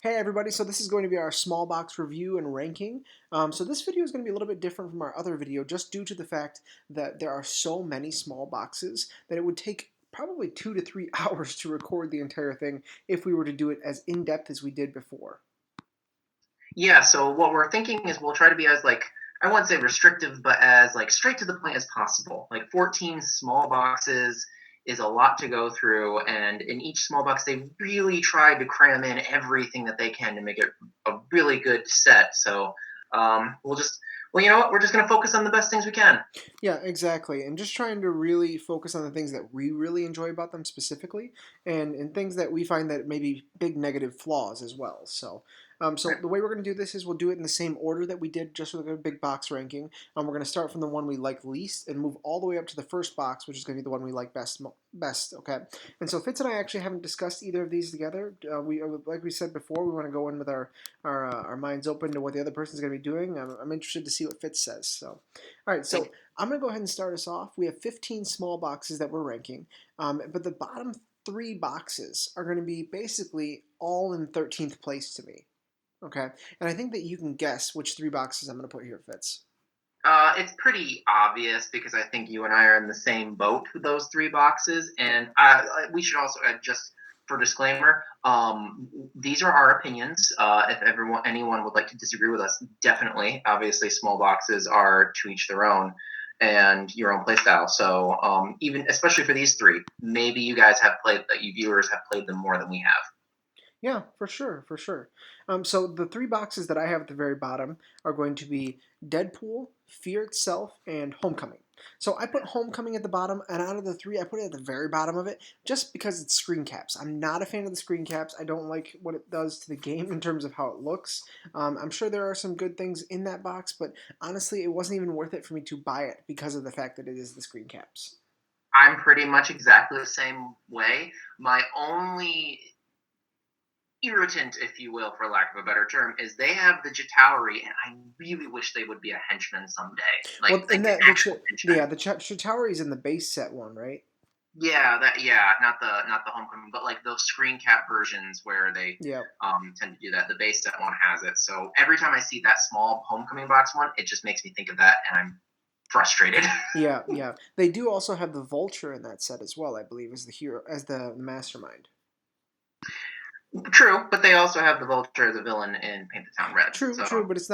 Hey everybody, so this is going to be our small box review and ranking. So this video is going to be a little bit different from our other video just due to the fact that there are so many small boxes that it would take probably 2 to 3 hours to record the entire thing if we were to do it as in-depth as we did before. Yeah, so what we're thinking is we'll try to be as I wouldn't say restrictive, but as straight to the point as possible. 14 small boxes is a lot to go through, and in each small box they really tried to cram in everything that they can to make it a really good set. So you know what? We're just gonna focus on the best things we can. Yeah, exactly. And just trying to really focus on the things that we really enjoy about them specifically and things that we find that may be big negative flaws as well. So Right. the way we're going to do this is we'll do it in the same order that we did just with a big box ranking. We're going to start from the one we like least and move all the way up to the first box, which is going to be the one we like best, okay? And so Fitz and I actually haven't discussed either of these together. Like we said before, we want to go in with our minds open to what the other person's going to be doing. I'm interested to see what Fitz says. So, all right, Thank so I'm going to go ahead and start us off. We have 15 small boxes that we're ranking, but the bottom three boxes are going to be basically all in 13th place to me. Okay, and I think that you can guess which three boxes I'm going to put here, Fitz. It's pretty obvious because I think you and I are in the same boat with those three boxes. Yep. And we should also add, just for disclaimer, these are our opinions. If anyone would like to disagree with us, definitely. Obviously, small boxes are to each their own and your own playstyle. So even especially for these three, maybe you guys have played, you viewers have played them more than we have. Yeah, for sure, for sure. So the three boxes that I have at the very bottom are going to be Deadpool, Fear Itself, and Homecoming. So I put Homecoming at the bottom, and out of the three, I put it at the very bottom of it just because it's screen caps. I'm not a fan of the screen caps. I don't like what it does to the game in terms of how it looks. I'm sure there are some good things in that box, but honestly, it wasn't even worth it for me to buy it because of the fact that it is the screen caps. I'm pretty much exactly the same way. My only irritant, if you will, for lack of a better term, is they have the Jatauri, and I really wish they would be a henchman someday, Well, like and the that actual henchman. the Chitauri is in the base set one, right? Yeah, not the homecoming, but like those screen cap versions where they Yeah. tend to do that. The base set one has it, so every time I see that small homecoming box one, it just makes me think of that, and I'm frustrated. Yeah, yeah. They do also have the Vulture in that set as well, I believe, as the hero, as the mastermind. True, but they also have the Vulture as a villain in Paint the Town Red. True, So true, but it's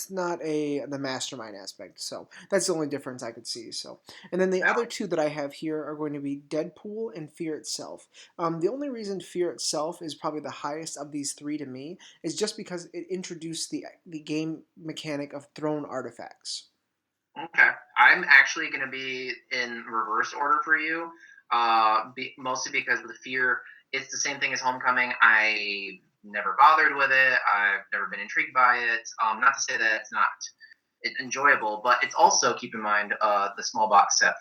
not a the mastermind aspect. So that's the only difference I could see. So, and then the yeah. other two that I have here are going to be Deadpool and Fear Itself. The only reason Fear Itself is probably the highest of these three to me is just because it introduced the game mechanic of thrown artifacts. Okay. I'm actually going to be in reverse order for you, mostly because with Fear, it's the same thing as Homecoming. I never bothered with it. I've never been intrigued by it. Not to say that it's not enjoyable, but it's also, keep in mind, the small box set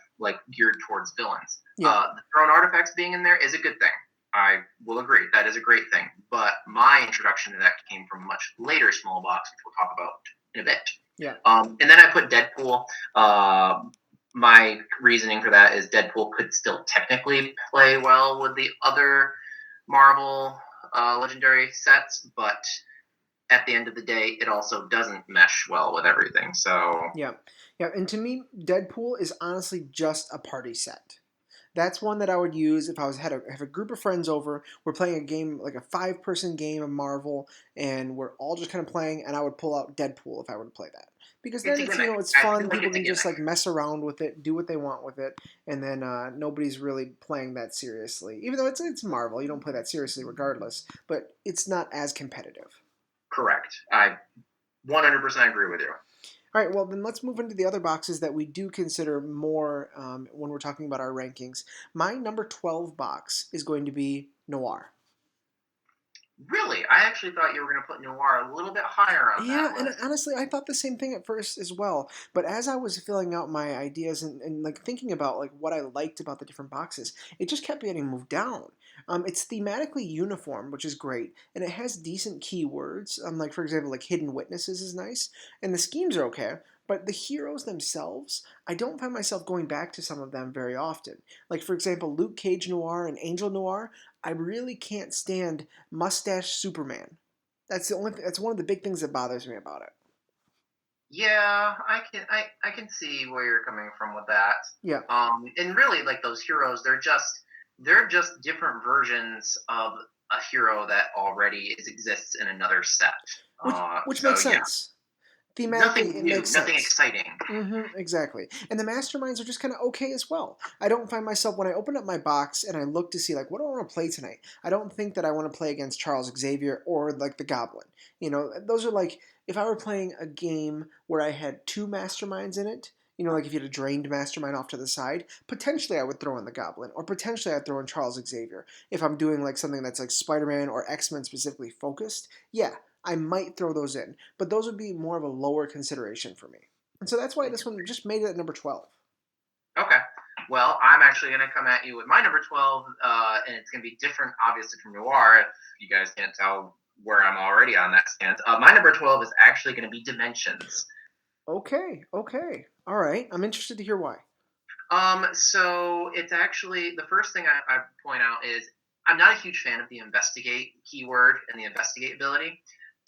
geared towards villains. Yeah. The thrown artifacts being in there is a good thing. I will agree that is a great thing. But my introduction to that came from a much later small box, which we'll talk about in a bit. Yeah. And then I put Deadpool. My reasoning for that is Deadpool could still technically play well with the other Marvel legendary sets, but at the end of the day, it also doesn't mesh well with everything. So, Yeah. Yeah. And to me, Deadpool is honestly just a party set. That's one that I would use if I was have a group of friends over. We're playing a game like a 5-person game of Marvel, and we're all just kind of playing. And I would pull out Deadpool if I were to play that because it's then a it's gimmick. it's I feel fun. like People it's a can just gimmick. like mess around with it, do what they want with it, and then nobody's really playing that seriously. Even though it's Marvel, you don't play that seriously regardless. But it's not as competitive. Correct. I 100% agree with you. All right, well, then let's move into the other boxes that we do consider more when we're talking about our rankings. My number 12 box is going to be Noir. Really, I actually thought you were going to put Noir a little bit higher on Yeah, that and list. honestly, I thought the same thing at first as well. But as I was filling out my ideas and like thinking about like what I liked about the different boxes, it just kept getting moved down. It's thematically uniform, which is great, and it has decent keywords. Like for example, like hidden witnesses is nice, and the schemes are okay. But the heroes themselves, I don't find myself going back to some of them very often. Like for example, Luke Cage Noir and Angel Noir, I really can't stand Mustache Superman. That's the only. That's one of the big things that bothers me about it. Yeah, I can see where you're coming from with that. Yeah. And really, like those heroes, they're just different versions of a hero that already exists in another set. Which So makes yeah, sense. Thematically, nothing it new, makes nothing sense. exciting. Exactly. And the masterminds are just kind of okay as well. I don't find myself when I open up my box and I look to see like what do I want to play tonight. I don't think that I want to play against Charles Xavier or like the Goblin. Those are like if I were playing a game where I had two masterminds in it. Like if you had a drained mastermind off to the side, potentially I would throw in the Goblin, or potentially I'd throw in Charles Xavier. If I'm doing like something that's like Spider-Man or X-Men specifically focused, yeah, I might throw those in, but those would be more of a lower consideration for me. And so that's why this one just made it at number 12. Okay. Well, I'm actually going to come at you with my number 12, and it's going to be different, obviously, from Noir, if you guys can't tell where I'm already on that stance. My number 12 is actually going to be Dimensions. Okay, okay. All right. I'm interested to hear why. So it's actually, the first thing I point out is I'm not a huge fan of the investigate keyword and the investigate ability.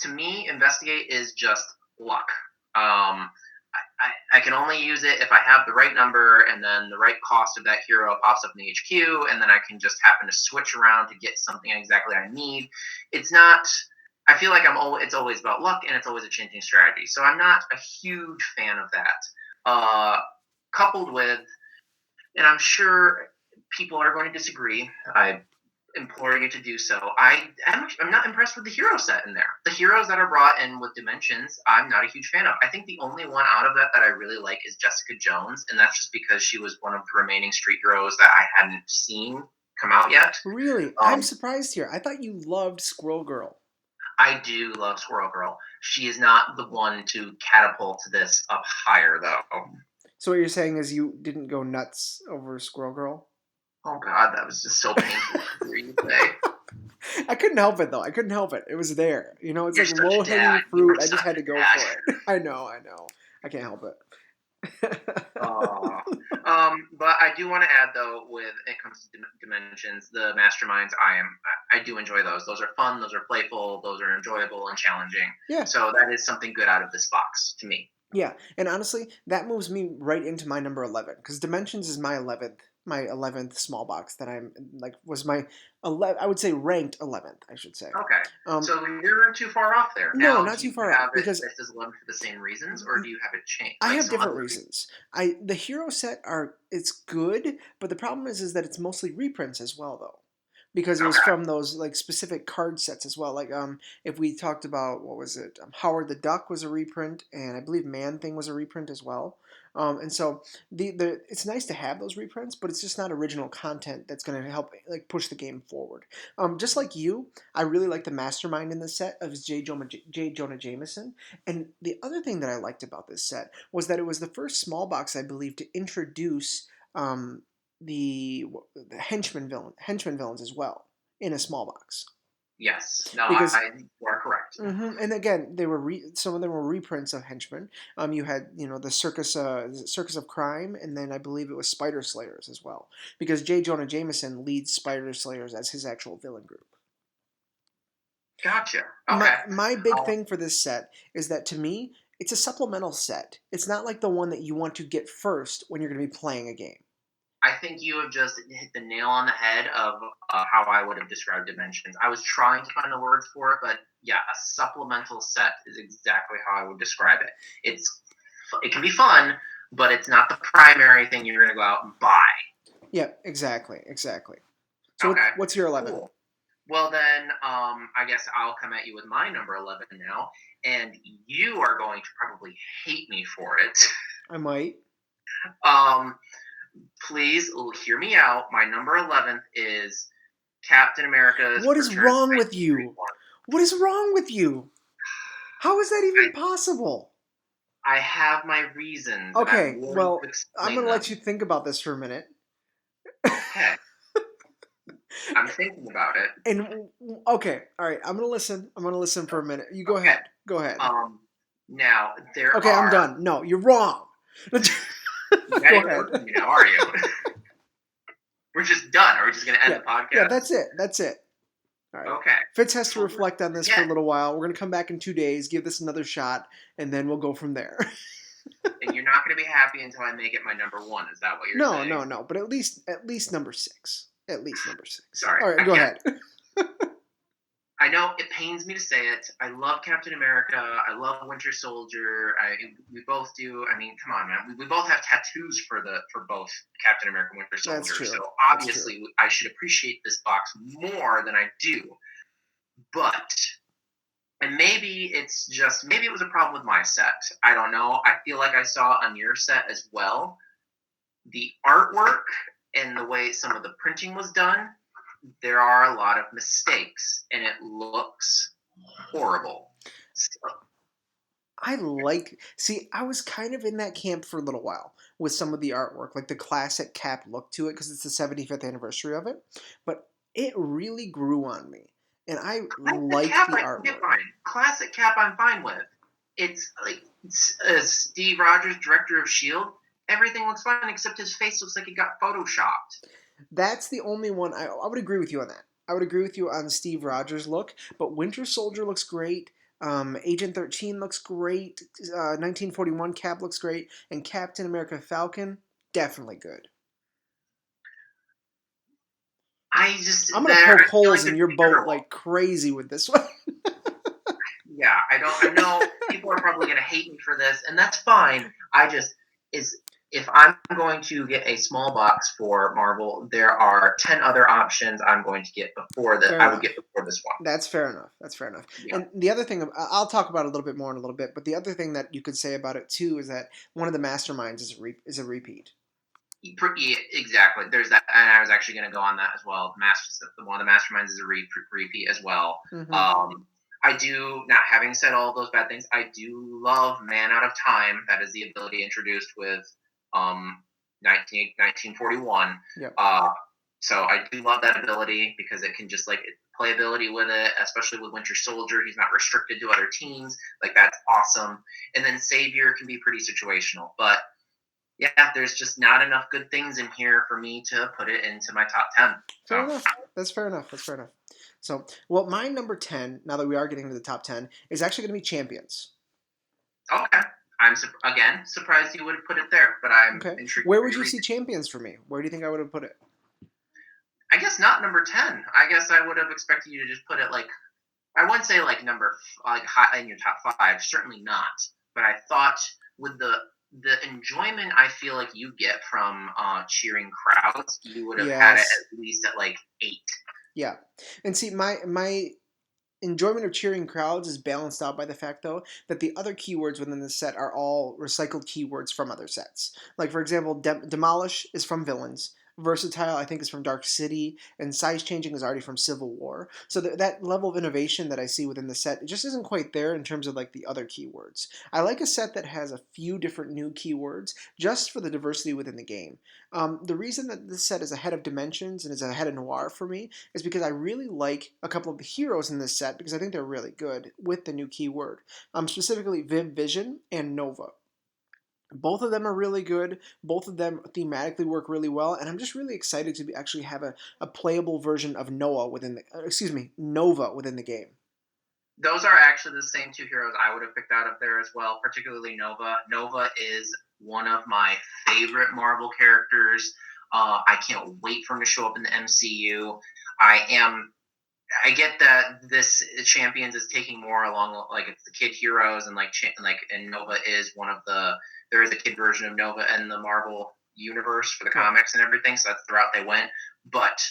To me, investigate is just luck. I can only use it if I have the right number and then the right cost of that hero pops up in the HQ, and then I can just happen to switch around to get something exactly I need. It's not. I feel like it's always about luck, and it's always a changing strategy. So I'm not a huge fan of that. Coupled with, and I'm sure people are going to disagree. I implore you to do so. I'm not impressed with the hero set in there. The heroes that are brought in with Dimensions, I'm not a huge fan of. I think the only one out of that I really like is Jessica Jones, and that's just because she was one of the remaining street heroes that I hadn't seen come out yet. Really? I'm surprised here. I thought you loved Squirrel Girl. I do love Squirrel Girl. She is not the one to catapult this up higher, though. So what you're saying is you didn't go nuts over Squirrel Girl? Oh God, that was just so painful to hear you say. I couldn't help it though. I couldn't help it. It was there. It's You're like such low a dad. hanging You fruit. are I just such had a to go dad. for it. I know. I can't help it. But I do want to add though, when it comes to Dimensions, the masterminds, I do enjoy those. Those are fun. Those are playful. Those are enjoyable and challenging. Yeah. So that is something good out of this box to me. Yeah, and honestly, that moves me right into my number 11 because Dimensions is my 11th small box that I'm like was my 11. I would say ranked 11th. I should say. Okay, so you're too far off there. No, Now, not do too you far have off it because listed as 11 for the same reasons, or do you have it changed? I Like have some different other reasons. The hero set it's good, but the problem is that it's mostly reprints as well though. Because it was Okay. from those like specific card sets as well. Like if we talked about what was it, Howard the Duck was a reprint, and I believe Man Thing was a reprint as well. And so the it's nice to have those reprints, but it's just not original content that's going to help like push the game forward. Just like you, I really like the mastermind in the set of J. Jonah Jameson. And the other thing that I liked about this set was that it was the first small box I believe to introduce the, the henchman villains as well in a small box. Yes. No, Because you are correct. and again, they were some of them were reprints of henchmen. You had the Circus of Crime, and then I believe it was Spider Slayers as well. Because J. Jonah Jameson leads Spider Slayers as his actual villain group. Gotcha. My Okay. my big thing for this set is that to me, it's a supplemental set. It's not like the one that you want to get first when you're going to be playing a game. I think you have just hit the nail on the head of how I would have described Dimensions. I was trying to find the words for it, but yeah, a supplemental set is exactly how I would describe it. It can be fun, but it's not the primary thing you're going to go out and buy. Yeah, exactly. So okay. what's your 11? Cool. Well, then, I guess I'll come at you with my number 11 now, and you are going to probably hate me for it. I might. Please hear me out. My number 11th is Captain America's. What is wrong with you? What is wrong with you? How is that even possible? I have my reasons. Okay, well, I'm going to let you think about this for a minute. Okay. I'm thinking about it. And okay, all right, I'm going to listen. I'm going to listen for a minute. You go ahead. Go ahead. Now there Okay, I'm done. No, you're wrong. Go ahead. Now, are you? We're just done. Are we just going to end the podcast? Yeah, that's it. All right. Okay. Fitz has to So reflect on this for a again, little while. We're going to come back in 2 days, give this another shot, and then we'll go from there. and you're not going to be happy until I make it my number one. Is that what you're No, saying? no, no. But at least number six. At least number six. Sorry. All right, go Again, ahead. I know it pains me to say it. I love Captain America. I love Winter Soldier. We both do. I mean, come on, man. We both have tattoos for both Captain America and Winter That's Soldier. true. So That's true. obviously, I should appreciate this box more than I do. But and maybe maybe it was a problem with my set. I don't know. I feel like I saw on your set as well. The artwork and the way some of the printing was done, there are a lot of mistakes, and it looks horrible. So, I was kind of in that camp for a little while with some of the artwork, like the classic Cap look to it, because it's the 75th anniversary of it. But it really grew on me, and I classic liked Cap, the I can get artwork. fine. Classic Cap, I'm fine with. It's like Steve Rogers, director of Shield. Everything looks fine except his face looks like it got photoshopped. That's the only one I would agree with you on that. I would agree with you on Steve Rogers' look, but Winter Soldier looks great. Agent 13 looks great. 1941 Cap looks great, and Captain America Falcon definitely good. I'm gonna I poke feel holes like in they're your boat terrible. like crazy with this one. Yeah, I know people are probably going to hate me for this, and that's fine. I just is if I'm going to get a small box for Marvel, there are 10 other options I'm going to get before that Fair I would enough. get before this one. That's fair enough. That's fair enough. Yeah. And the other thing, I'll talk about it a little bit more in a little bit, but the other thing that you could say about it too is that one of the masterminds is a repeat. Exactly. There's that, and I was actually going to go on that as well. One of the masterminds is a repeat as well. Mm-hmm. I do, not having said all those bad things, I do love Man Out of Time. That is the ability introduced with 1941. Yep. So I do love that ability because it can just playability with it, especially with Winter Soldier. He's not restricted to other teams. Like, that's awesome. And then Savior can be pretty situational. But yeah, there's just not enough good things in here for me to put it into my top 10. Fair enough. That's fair enough. That's fair enough. So, well, my number 10, now that we are getting to the top 10, is actually going to be Champions. Okay. I'm again surprised you would have put it there, but I'm Okay. intrigued. Where would you see Champions for me? Where do you think I would have put it? I guess not number 10. I guess I would have expected you to just put it I wouldn't say number high in your top 5. Certainly not. But I thought with the enjoyment I feel like you get from cheering crowds, you would have had it at least at 8. Yeah, and see, my enjoyment of cheering crowds is balanced out by the fact, though, that the other keywords within this set are all recycled keywords from other sets. Like, for example, Demolish is from Villains. Versatile, I think, is from Dark City, and Size Changing is already from Civil War. So that level of innovation that I see within the set, it just isn't quite there in terms of the other keywords. I like a set that has a few different new keywords just for the diversity within the game. The reason that this set is ahead of Dimensions and is ahead of Noir for me is because I really like a couple of the heroes in this set because I think they're really good with the new keyword. Specifically Viv Vision and Nova. Both of them are really good. Both of them thematically work really well, and I'm just really excited to actually have a playable version of Nova within the game. Those are actually the same 2 heroes I would have picked out of there as well, particularly Nova. Nova is one of my favorite Marvel characters. I can't wait for him to show up in the MCU. I get that this Champions is taking more along it's the kid heroes and and Nova is there is a kid version of Nova in the Marvel universe for the comics and everything, so that's the route they went. But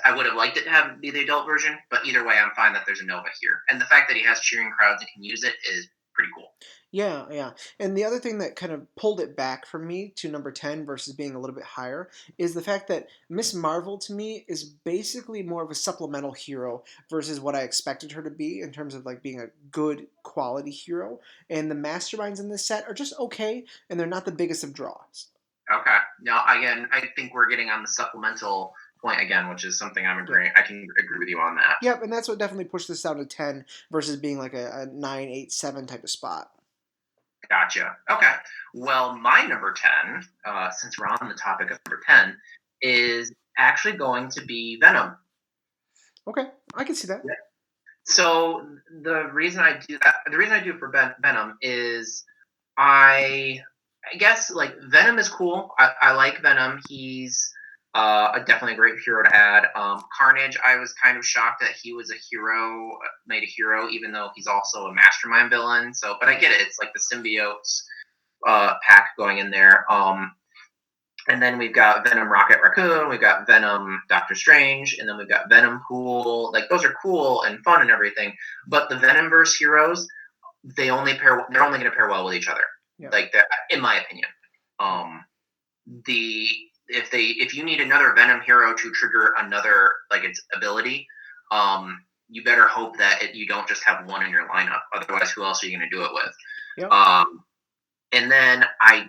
I would have liked it to be the adult version, but either way, I'm fine that there's a Nova here. And the fact that he has cheering crowds and can use it is pretty cool. Yeah, yeah. And the other thing that kind of pulled it back for me to number 10 versus being a little bit higher is the fact that Miss Marvel to me is basically more of a supplemental hero versus what I expected her to be in terms of being a good quality hero. And the masterminds in this set are just okay, and they're not the biggest of draws. Okay. Now, again, I think we're getting on the supplemental point again, which is something I'm agreeing. I can agree with you on that. Yep, and that's what definitely pushed this down to 10 versus being a 9, 8, 7 type of spot. Gotcha. Okay. Well, my number 10, since we're on the topic of number 10, is actually going to be Venom. Okay, I can see that. Yeah. So the reason I do that, the reason I do it for Venom is I I guess like Venom is cool. I like Venom. He's definitely a great hero to add. Carnage, I was kind of shocked that he was a hero, made a hero, even though he's also a mastermind villain. So, but I get it. It's like the symbiotes pack going in there. And then we've got Venom Rocket Raccoon, we've got Venom Doctor Strange, and then we've got Venom Cool. Like those are cool and fun and everything. But the Venomverse heroes, they're only going to pair well with each other. Yeah. Like that, in my opinion. The if you need another Venom hero to trigger another like its ability, you better hope that you don't just have one in your lineup. Otherwise, who else are you going to do it with? Yep. And then I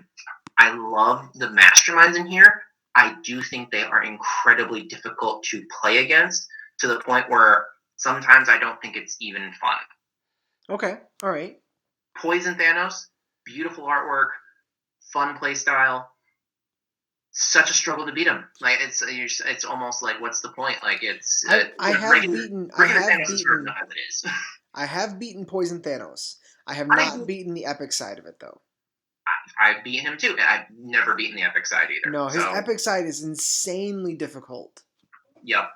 love the masterminds in here. I do think they are incredibly difficult to play against, to the point where sometimes I don't think it's even fun. Okay, all right. Poison Thanos, beautiful artwork, fun play style. Such a struggle to beat him. Like it's almost like what's the point? Like I have beaten Thanos is hard enough as it is. I have beaten Poison Thanos. I have I not do. beaten the epic side of it though. I've beaten him too. I've never beaten the epic side either. No, his So epic side is insanely difficult. yep.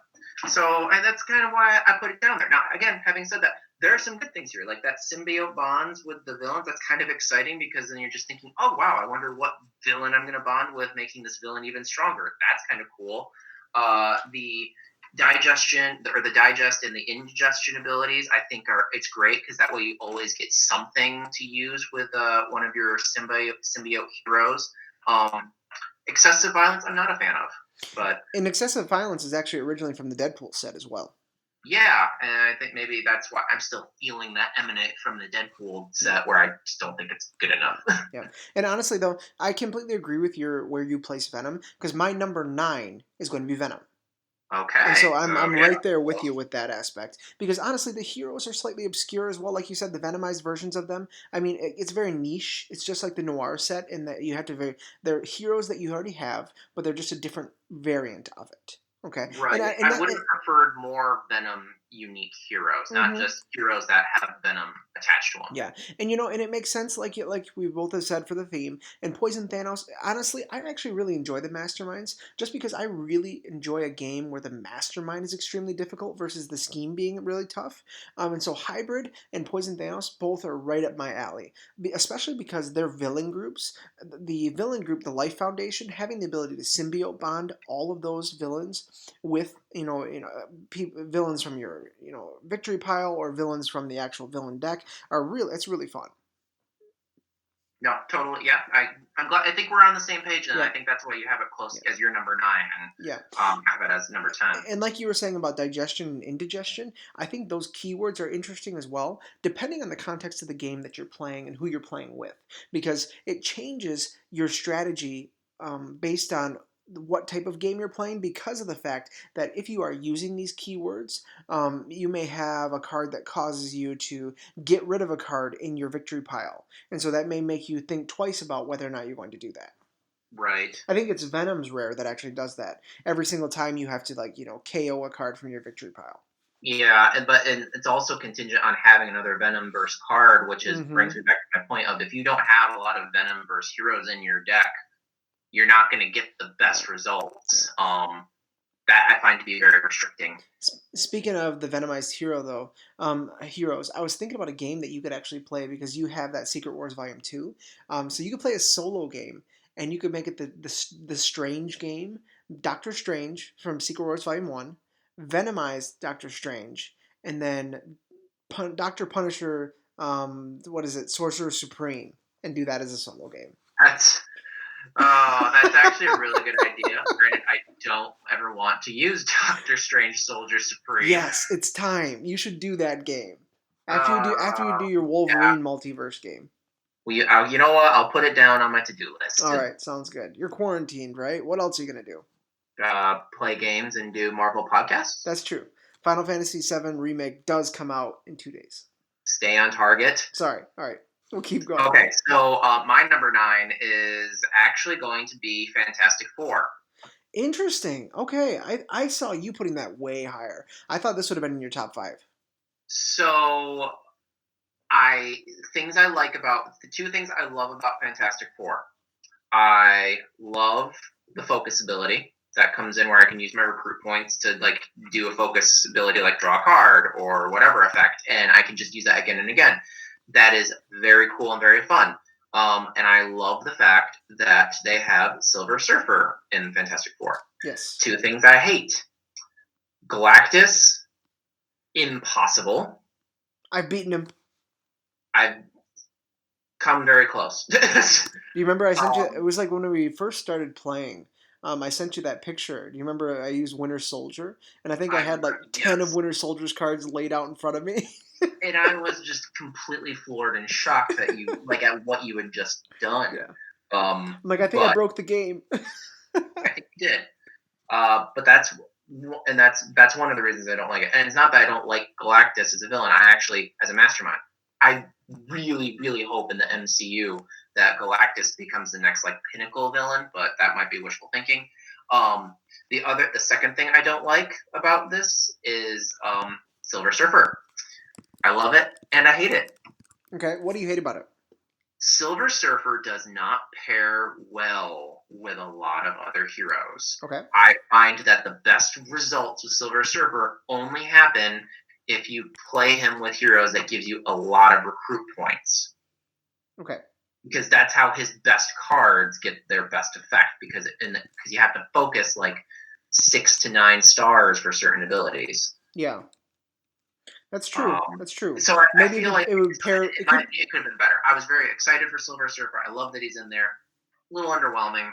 So and that's kind of why I put it down there. Now again, having said that, there are some good things here, like that symbiote bonds with the villains. That's kind of exciting because then you're just thinking, oh wow, I wonder what villain I'm going to bond with, making this villain even stronger. That's kind of cool. The digestion or the digest and the ingestion abilities, I think it's great because that way you always get something to use with one of your symbiote heroes. Excessive violence, I'm not a fan of, but And excessive violence is actually originally from the Deadpool set as well. yeah, and I think maybe that's why I'm still feeling that emanate from the Deadpool set, where I just don't think it's good enough. Yeah, and honestly though, I completely agree with where you place Venom because my number 9 is going to be Venom. And Okay, so so I'm yeah, right there with you with that aspect because honestly the heroes are slightly obscure as well, like you said, the Venomized versions of them. I mean, it's very niche. It's just like the Noir set in that you have to they're heroes that you already have, but they're just a different variant of it. Okay, right. and I that would have preferred more Venom unique heroes, not mhm. just heroes that have Venom attached to them. Yeah, and and it makes sense, like we both have said for the theme. And Poison Thanos, honestly, I actually really enjoy the masterminds, just because I really enjoy a game where the mastermind is extremely difficult versus the scheme being really tough. And so Hybrid and Poison Thanos both are right up my alley, especially because they're villain groups. The villain group, the Life Foundation, having the ability to symbiote bond all of those villains with villains from your victory pile or villains from the actual villain deck are really it's really fun. No, totally. Yeah, I'm glad. I think we're on the same page, and I Yeah, think that's why you have it close yeah, as your number 9, and yeah. have it as number 10. And like you were saying about digestion and indigestion, I think those keywords are interesting as well, depending on the context of the game that you're playing and who you're playing with, because it changes your strategy based on what type of game you're playing because of the fact that if you are using these keywords, you may have a card that causes you to get rid of a card in your victory pile. And so that may make you think twice about whether or not you're going to do that. Right. I think it's Venom's Rare that actually does that. Every single time you have to KO a card from your victory pile. Yeah, and it's also contingent on having another Venomverse card, which is Mm-hmm. brings me back to my point of if you don't have a lot of Venomverse heroes in your deck, you're not going to get the best Yeah. results. That I find to be very restricting. Speaking of the Venomized hero, though, heroes, I was thinking about a game that you could actually play because you have that Secret Wars Volume 2. So you could play a solo game, and you could make it the Strange game, Doctor Strange from Secret Wars Volume 1, Venomized Doctor Strange, and then Doctor Punisher, what is it, Sorcerer Supreme, and do that as a solo game. That's that's actually a really good idea. Granted, I don't ever want to use Doctor Strange Soldier Supreme. Yes, it's time. You should do that game after you do Uh, your yeah. Wolverine multiverse game. Well, you know what? I'll put it down on my to-do list. All right, sounds good. You're quarantined, right? What else are you gonna do? Play games and do Marvel podcasts. That's true. Final Fantasy VII Remake does come out in 2 days. Stay on target. Sorry. All right, we'll keep going. Okay, so my number 9 is actually going to be Fantastic Four. Interesting. Okay, I saw you putting that way higher. I thought this would have been in your top five. So I things I like about the two things I love about Fantastic Four. I love the focus ability that comes in where I can use my recruit points to like do a focus ability like draw a card or whatever effect, and I can just use that again and again. That is very cool and very fun. And I love the fact that they have Silver Surfer in Fantastic Four. Yes. Two things I hate: Galactus, impossible. I've beaten him. I've come very close. Do you remember I sent you? It was like when we first started playing. I sent you that picture. Do you remember I used Winter Soldier? And I think I had like 10 of Yes. Winter Soldier's cards laid out in front of me. And I was just completely floored and shocked that you like at what you had just done. Yeah. I'm like, I think I But broke the game. I think you did. But that's one of the reasons I don't like it. And it's not that I don't like Galactus as a villain. I actually, as a mastermind, I really, really hope in the MCU that Galactus becomes the next like pinnacle villain. But that might be wishful thinking. The second thing I don't like about this is Silver Surfer. I love it and I hate it. Okay, what do you hate about it? Silver Surfer does not pair well with a lot of other heroes. Okay. I find that the best results with Silver Surfer only happen if you play him with heroes that gives you a lot of recruit points. Okay. Because that's how his best cards get their best effect. Because you have to focus like 6 to 9 stars for certain abilities. Yeah. That's true. That's true. So I Maybe feel like it would pair. it could have been better. I was very excited for Silver Surfer. I love that he's in there. A little underwhelming.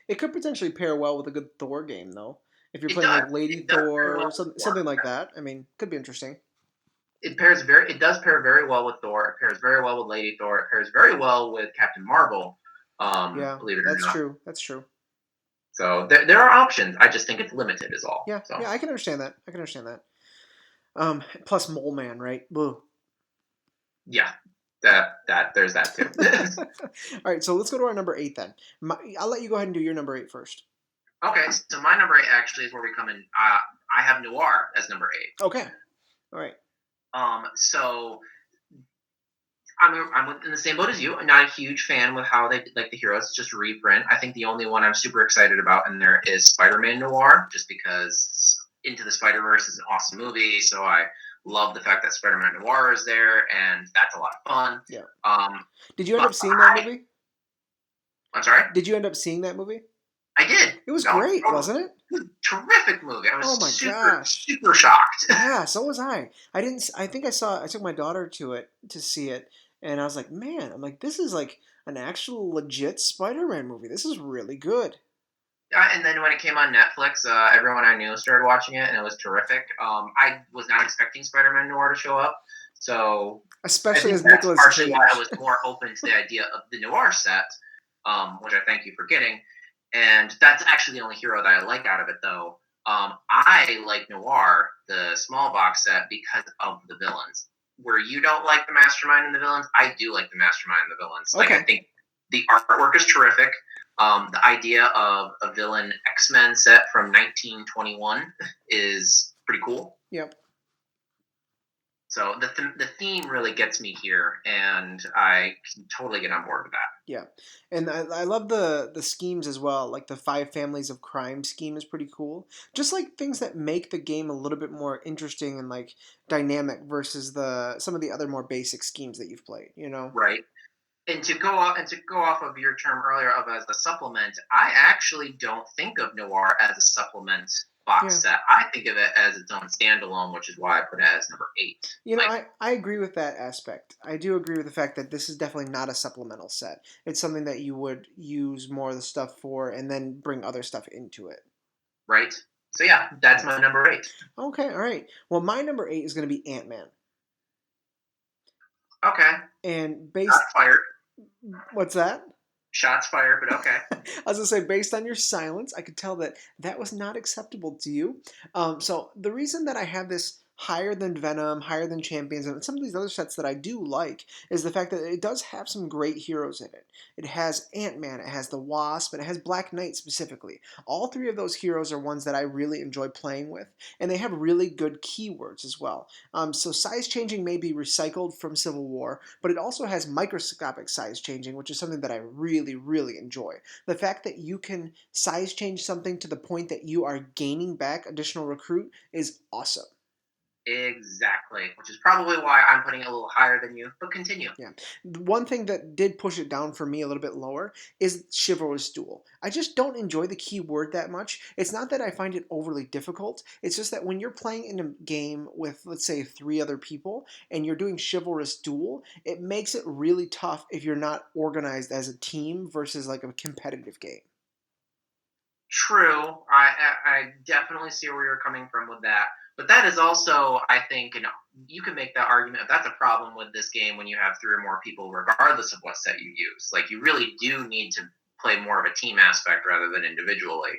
It could potentially pair well with a good Thor game, though. If you're It playing does. like Lady It does pair Thor well or with something Thor. like that, I mean, could be interesting. It does pair very well with Thor. It pairs very well with Lady Thor. It pairs very well with Captain Marvel. Yeah, Believe it or that's not. true. That's true. So there are options. I just think it's limited, is all. Yeah, So yeah, I can understand that. I can understand that. Plus Mole Man, right? Boo. yeah, that there's that too. All right, so let's go to our number 8 then. I'll let you go ahead and do your number 8 first. Okay, so my number 8 actually is where we come in. I have Noir as number 8. Okay. All right. So I'm in the same boat as you. I'm not a huge fan with how they like the heroes just reprint. I think the only one I'm super excited about in there is Spider-Man Noir, just because Into the Spider-Verse is an awesome movie. So I love the fact that Spider-Man Noir is there, and that's a lot of fun. Yeah. Um, Did you end up seeing that movie? I'm sorry? Did you end up seeing that movie? I did. It was great, wasn't it? It was a terrific movie. I was Oh my gosh. super shocked. Yeah, so was I. I think I took my daughter to it to see it, and I was like, man, I'm like, this is like an actual legit Spider-Man movie. This is really good. And then when it came on Netflix, everyone I knew started watching it, and it was terrific. I was not expecting Spider-Man Noir to show up, so Especially I as think that's Nicolas partially Cage. why I was more open to the idea of the Noir set, which I thank you for getting. And that's actually the only hero that I like out of it, though. I like Noir, the small box set, because of the villains. Where you don't like the Mastermind and the villains, I do like the Mastermind and the villains. Okay. Like, I think the artwork is terrific. The idea of a villain X-Men set from 1921 is pretty cool. Yep. So the theme really gets me here, and I can totally get on board with that. Yeah, and I love the schemes as well. Like the 5 families of crime scheme is pretty cool. Just like things that make the game a little bit more interesting and like dynamic versus some of the other more basic schemes that you've played. You know. Right. And to go off of your term earlier of as a supplement, I actually don't think of Noir as a supplement box set. I think of it as its own standalone, which is why I put it as number 8. You know, I agree with that aspect. I do agree with the fact that this is definitely not a supplemental set. It's something that you would use more of the stuff for and then bring other stuff into it. Right. So yeah, that's my number 8. Okay, all right. Well, my number 8 is going to be Ant-Man. Okay. And based... Shots fired. What's that? Shots fired, but okay. I was going to say, based on your silence, I could tell that was not acceptable to you. So the reason that I have this higher than Venom, higher than Champions, and some of these other sets that I do like is the fact that it does have some great heroes in it. It has Ant-Man, it has the Wasp, and it has Black Knight specifically. All three of those heroes are ones that I really enjoy playing with, and they have really good keywords as well. So size changing may be recycled from Civil War, but it also has microscopic size changing, which is something that I really, really enjoy. The fact that you can size change something to the point that you are gaining back additional recruit is awesome. Exactly, which is probably why I'm putting it a little higher than you. But continue. Yeah. The one thing that did push it down for me a little bit lower is Chivalrous Duel. I just don't enjoy the keyword that much. It's not that I find it overly difficult. It's just that when you're playing in a game with, let's say, 3 other people and you're doing Chivalrous Duel, it makes it really tough if you're not organized as a team versus like a competitive game. True, I definitely see where you're coming from with that. But that is also, I think, you can make that argument. That's a problem with this game when you have 3 or more people, regardless of what set you use. Like, you really do need to play more of a team aspect rather than individually.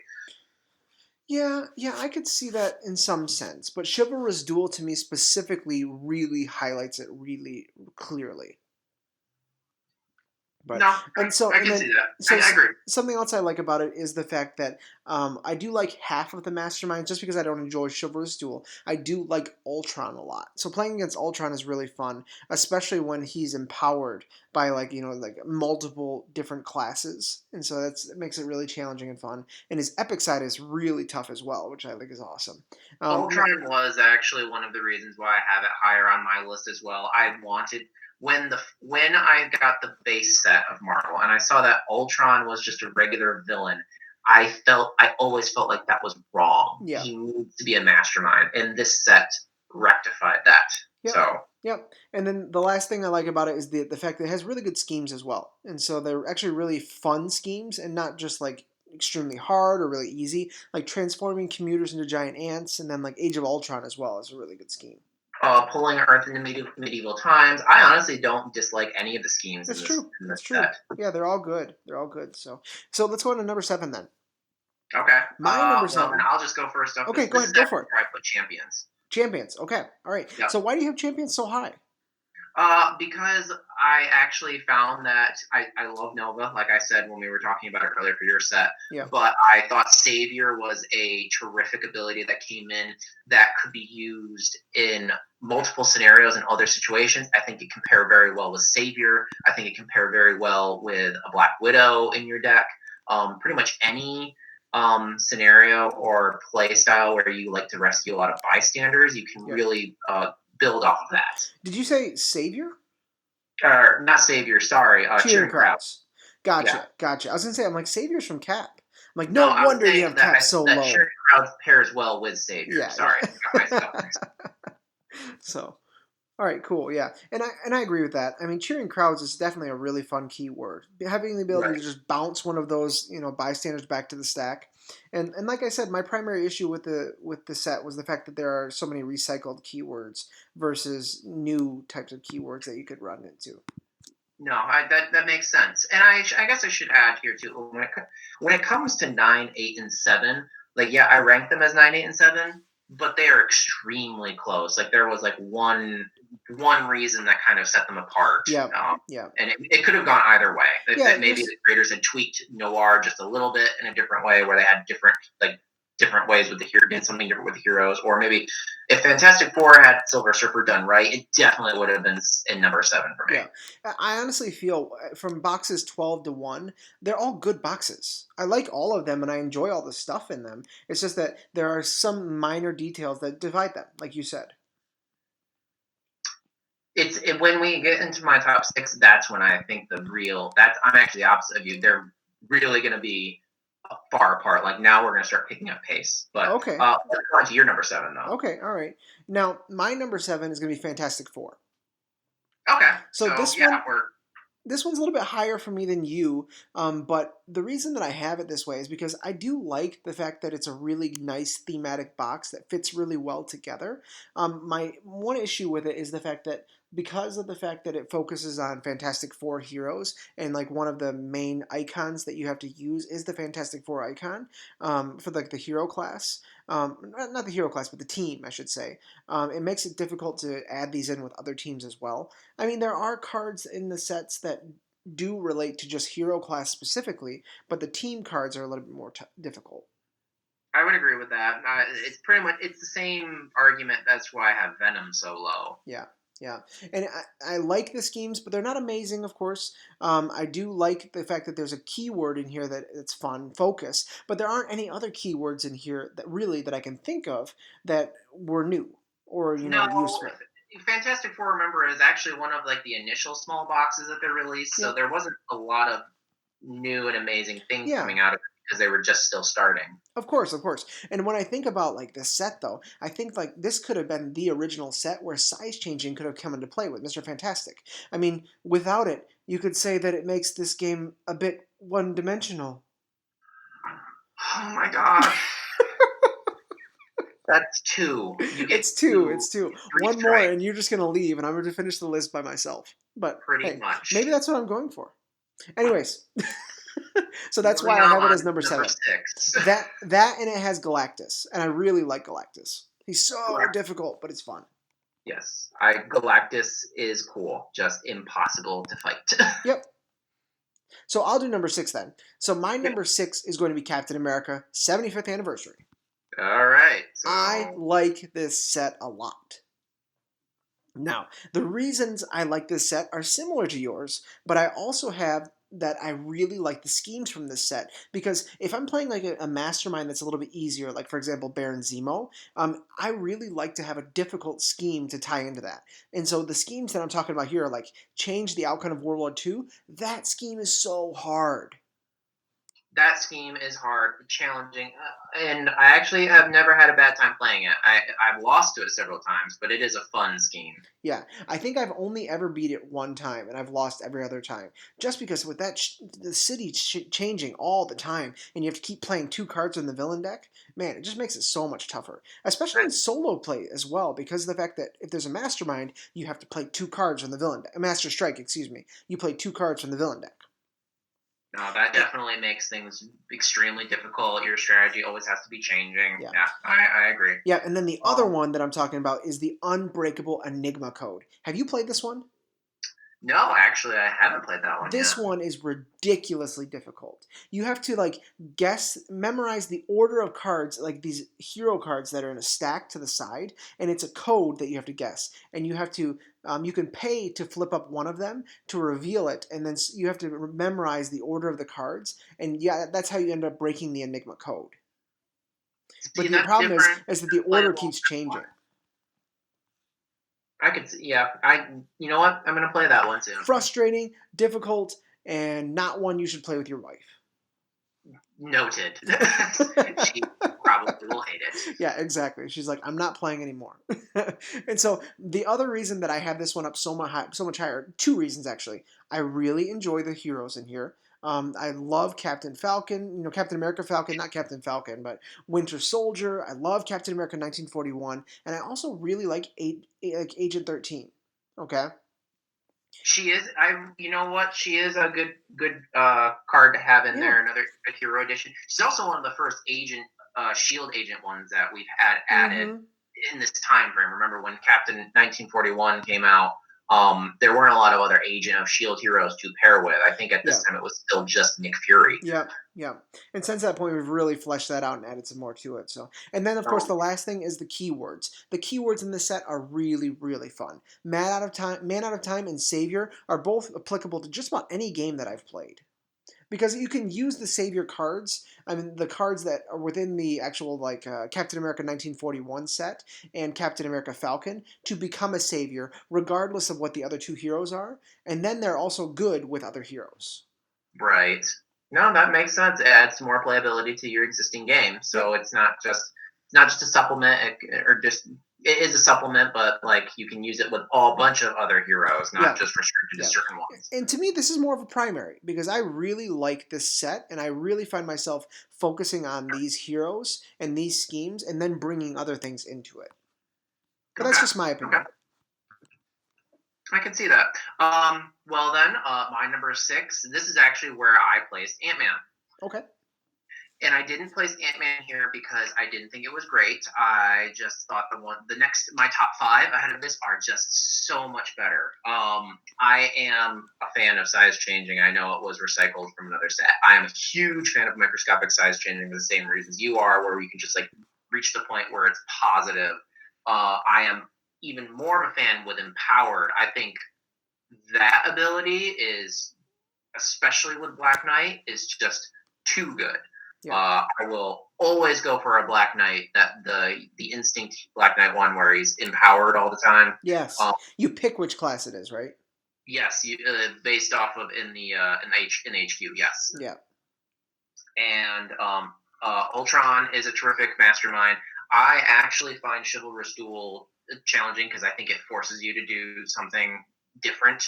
Yeah, I could see that in some sense, but Chivalrous Duel to me specifically really highlights it really clearly. But No, and so I and can then see that. so I agree. something else I like about it is the fact that I do like half of the mastermind just because I don't enjoy Chivalrous Duel. I do like Ultron a lot. So playing against Ultron is really fun, especially when he's empowered by like multiple different classes, and so it makes it really challenging and fun. And his epic side is really tough as well, which I think is awesome. Ultron was actually one of the reasons why I have it higher on my list as well. I wanted when I got the base set of Marvel and I saw that Ultron was just a regular villain, I always felt like that was wrong. Yeah. He needs to be a mastermind, and this set rectified that. Yep. So Yep. And then the last thing I like about it is the fact that it has really good schemes as well. And so they're actually really fun schemes and not just like extremely hard or really easy. Like transforming commuters into giant ants and then like Age of Ultron as well is a really good scheme. pulling Earth into medieval times, I honestly don't dislike any of the schemes That's in true. this That's true. set. Yeah, they're all good. They're all good. So let's go on to number 7 then. Okay. My number Well, then 7. I'll just go first up. Okay, go This ahead. is Go for it. actually where I put champions. Champions. Okay. All right. Yep. So why do you have champions so high? Because I actually found that I love Nova, like I said when we were talking about it earlier for your set. Yeah. But I thought Savior was a terrific ability that came in that could be used in multiple scenarios and other situations. I think it can pair very well with Savior. I think it can pair very well with a Black Widow in your deck. Pretty much any scenario or play style where you like to rescue a lot of bystanders, you can really build off of that. Did you say Savior? Or not Savior, sorry, Cheering Cheering Crowd. crowds. Gotcha, Yeah. gotcha. I was gonna say, I'm like, Savior's from Cap. I'm like, No, no I was wonder you saying have Cap so that low. Cheering Crowd pairs well with Savior. Yeah, Sorry, yeah. I got myself mixed up. So, all right, cool, yeah, and I agree with that. I mean, cheering crowds is definitely a really fun keyword. Having the ability Right. to just bounce one of those, bystanders back to the stack, and like I said, my primary issue with the set was the fact that there are so many recycled keywords versus new types of keywords that you could run into. No, that makes sense. And I guess I should add here too, when it comes to 9, 8, and 7, like yeah, I rank them as 9, 8, and 7, but they are extremely close. Like there was like one reason that kind of set them apart. Yeah, yeah. And it could have gone either way. Yeah, Maybe the creators had tweaked Noir just a little bit in a different way, where they had different ways with the hero, did something different with the heroes, or maybe if Fantastic Four had Silver Surfer done right, it definitely would have been in number 7 for me. Yeah, I honestly feel from boxes 12 to 1, they're all good boxes. I like all of them and I enjoy all the stuff in them. It's just that there are some minor details that divide them, like you said. When we get into my top 6, that's when I think I'm actually the opposite of you. They're really going to be far apart. Like now we're going to start picking up pace. But okay, let's go on to your number 7 though. Okay, all right. Now my number 7 is going to be Fantastic Four. Okay, so this yeah, one. This one's a little bit higher for me than you, but the reason that I have it this way is because I do like the fact that it's a really nice thematic box that fits really well together. My one issue with it is the fact that because of the fact that it focuses on Fantastic Four heroes, and like one of the main icons that you have to use is the Fantastic Four icon for like the hero class. Not the hero class, but the team, I should say. It makes it difficult to add these in with other teams as well. I mean, there are cards in the sets that do relate to just hero class specifically, but the team cards are a little bit more difficult. I would agree with that. It's pretty much it's the same argument. That's why I have Venom so low. Yeah, yeah, and I like the schemes, but they're not amazing, of course. I do like the fact that there's a keyword in here that it's fun, focus, but there aren't any other keywords in here that really that I can think of that were new or No, useful. Fantastic Four, remember, is actually one of like the initial small boxes that they released, so Yep. there wasn't a lot of new and amazing things Yeah. coming out of it because they were just still starting. Of course, of course. And when I think about like this set though, I think like this could have been the original set where size changing could have come into play with Mr. Fantastic. I mean, without it, you could say that it makes this game a bit one-dimensional. Oh my god, that's two. You get It's two. two, It's two. three One more, and strikes, you're just gonna leave, and I'm gonna finish the list by myself. But pretty hey, maybe much. that's what I'm going for. Anyways, so that's Moving why I have it on as to number number 7. 6. That and it has Galactus, and I really like Galactus. He's so Galact- difficult, but it's fun. yes, Galactus is cool, just impossible to fight. Yep. So I'll do number 6 then. So my Yeah. number 6 is going to be Captain America 75th anniversary. All right, I so like this set a lot. Now, the reasons I like this set are similar to yours, but I also have that I really like the schemes from this set because if I'm playing like a mastermind that's a little bit easier, like for example Baron Zemo, I really like to have a difficult scheme to tie into that. And so the schemes that I'm talking about here are like change the outcome of World War II. That scheme is so hard. that scheme is hard, challenging, and I actually have never had a bad time playing it. I've lost to it several times, but it is a fun scheme. Yeah, I think I've only ever beat it one time, and I've lost every other time. Just because with that, the city changing all the time, and you have to keep playing 2 cards in the villain deck, man, it just makes it so much tougher. Especially in solo play as well, because of the fact that if there's a mastermind, you have to play 2 cards from the villain deck. A master strike, excuse me. You play 2 cards from the villain deck. No, that definitely makes things extremely difficult. Your strategy always has to be changing. Yeah. Yeah, I agree. Yeah, and then the other one that I'm talking about is the Unbreakable Enigma Code. Have you played this one? No, actually, I haven't played that one This yet. one is ridiculously difficult. You have to like memorize the order of cards, like these hero cards that are in a stack to the side, and it's a code that you have to guess. And you have to, you can pay to flip up one of them to reveal it, and then you have to memorize the order of the cards. And yeah, that's how you end up breaking the Enigma code. But See, the that's problem different. is that the Play order along keeps this one. changing. I could, yeah. You know what? I'm gonna play that one soon. Frustrating, difficult, and not one you should play with your wife. Noted. She probably will hate it. Yeah, exactly. She's like, I'm not playing anymore. And so the other reason that I have this one up so much higher, 2 reasons actually. I really enjoy the heroes in here. I love Captain Falcon, Captain America Falcon, not Captain Falcon, but Winter Soldier. I love Captain America 1941, and I also really like Agent 13. Okay. She is. You know what? She is a good card to have in Yeah. there. Another hero edition. She's also one of the first Shield agent ones that we've had added Mm-hmm. in this time frame. Remember when Captain 1941 came out? There weren't a lot of other Agent of Shield heroes to pair with. I think at Yeah. this time it was still just Nick Fury. Yeah, yeah. And since that point, we've really fleshed that out and added some more to it. So, and then of course, Um, the last thing is the keywords. The keywords in this set are really, really fun. Man Out of Time, and Savior are both applicable to just about any game that I've played. Because you can use the Savior cards, I mean, the cards that are within the actual, like, Captain America 1941 set and Captain America Falcon to become a Savior, regardless of what the other 2 heroes are. And then they're also good with other heroes. right. No, that makes sense. It adds more playability to your existing game. Yep. So it's not just a supplement, or just it is a supplement, but like you can use it with a bunch of other heroes, not just restricted to certain ones. And to me, this is more of a primary because I really like this set and I really find myself focusing on these heroes and these schemes and then bringing other things into it. But that's Okay. just my Okay. opinion. I can see that. Well then, my number 6. This is actually where I placed Ant Man. Okay. And I didn't place Ant Man here because I didn't think it was great. I just thought my top 5 ahead of this are just so much better. I am a fan of size changing. I know it was recycled from another set. I am a huge fan of microscopic size changing for the same reasons you are, where we can just like reach the point where it's positive. I am even more of a fan with empowered. I think that ability is, especially with Black Knight, is just too good. Yeah. I will always go for a Black Knight, that the instinct Black Knight one where he's empowered all the time. Yes. You pick which class it is, right? Yes, based off of in HQ. Yes, Yeah. and Ultron is a terrific mastermind. I actually find Chivalrous Duel challenging because I think it forces you to do something different.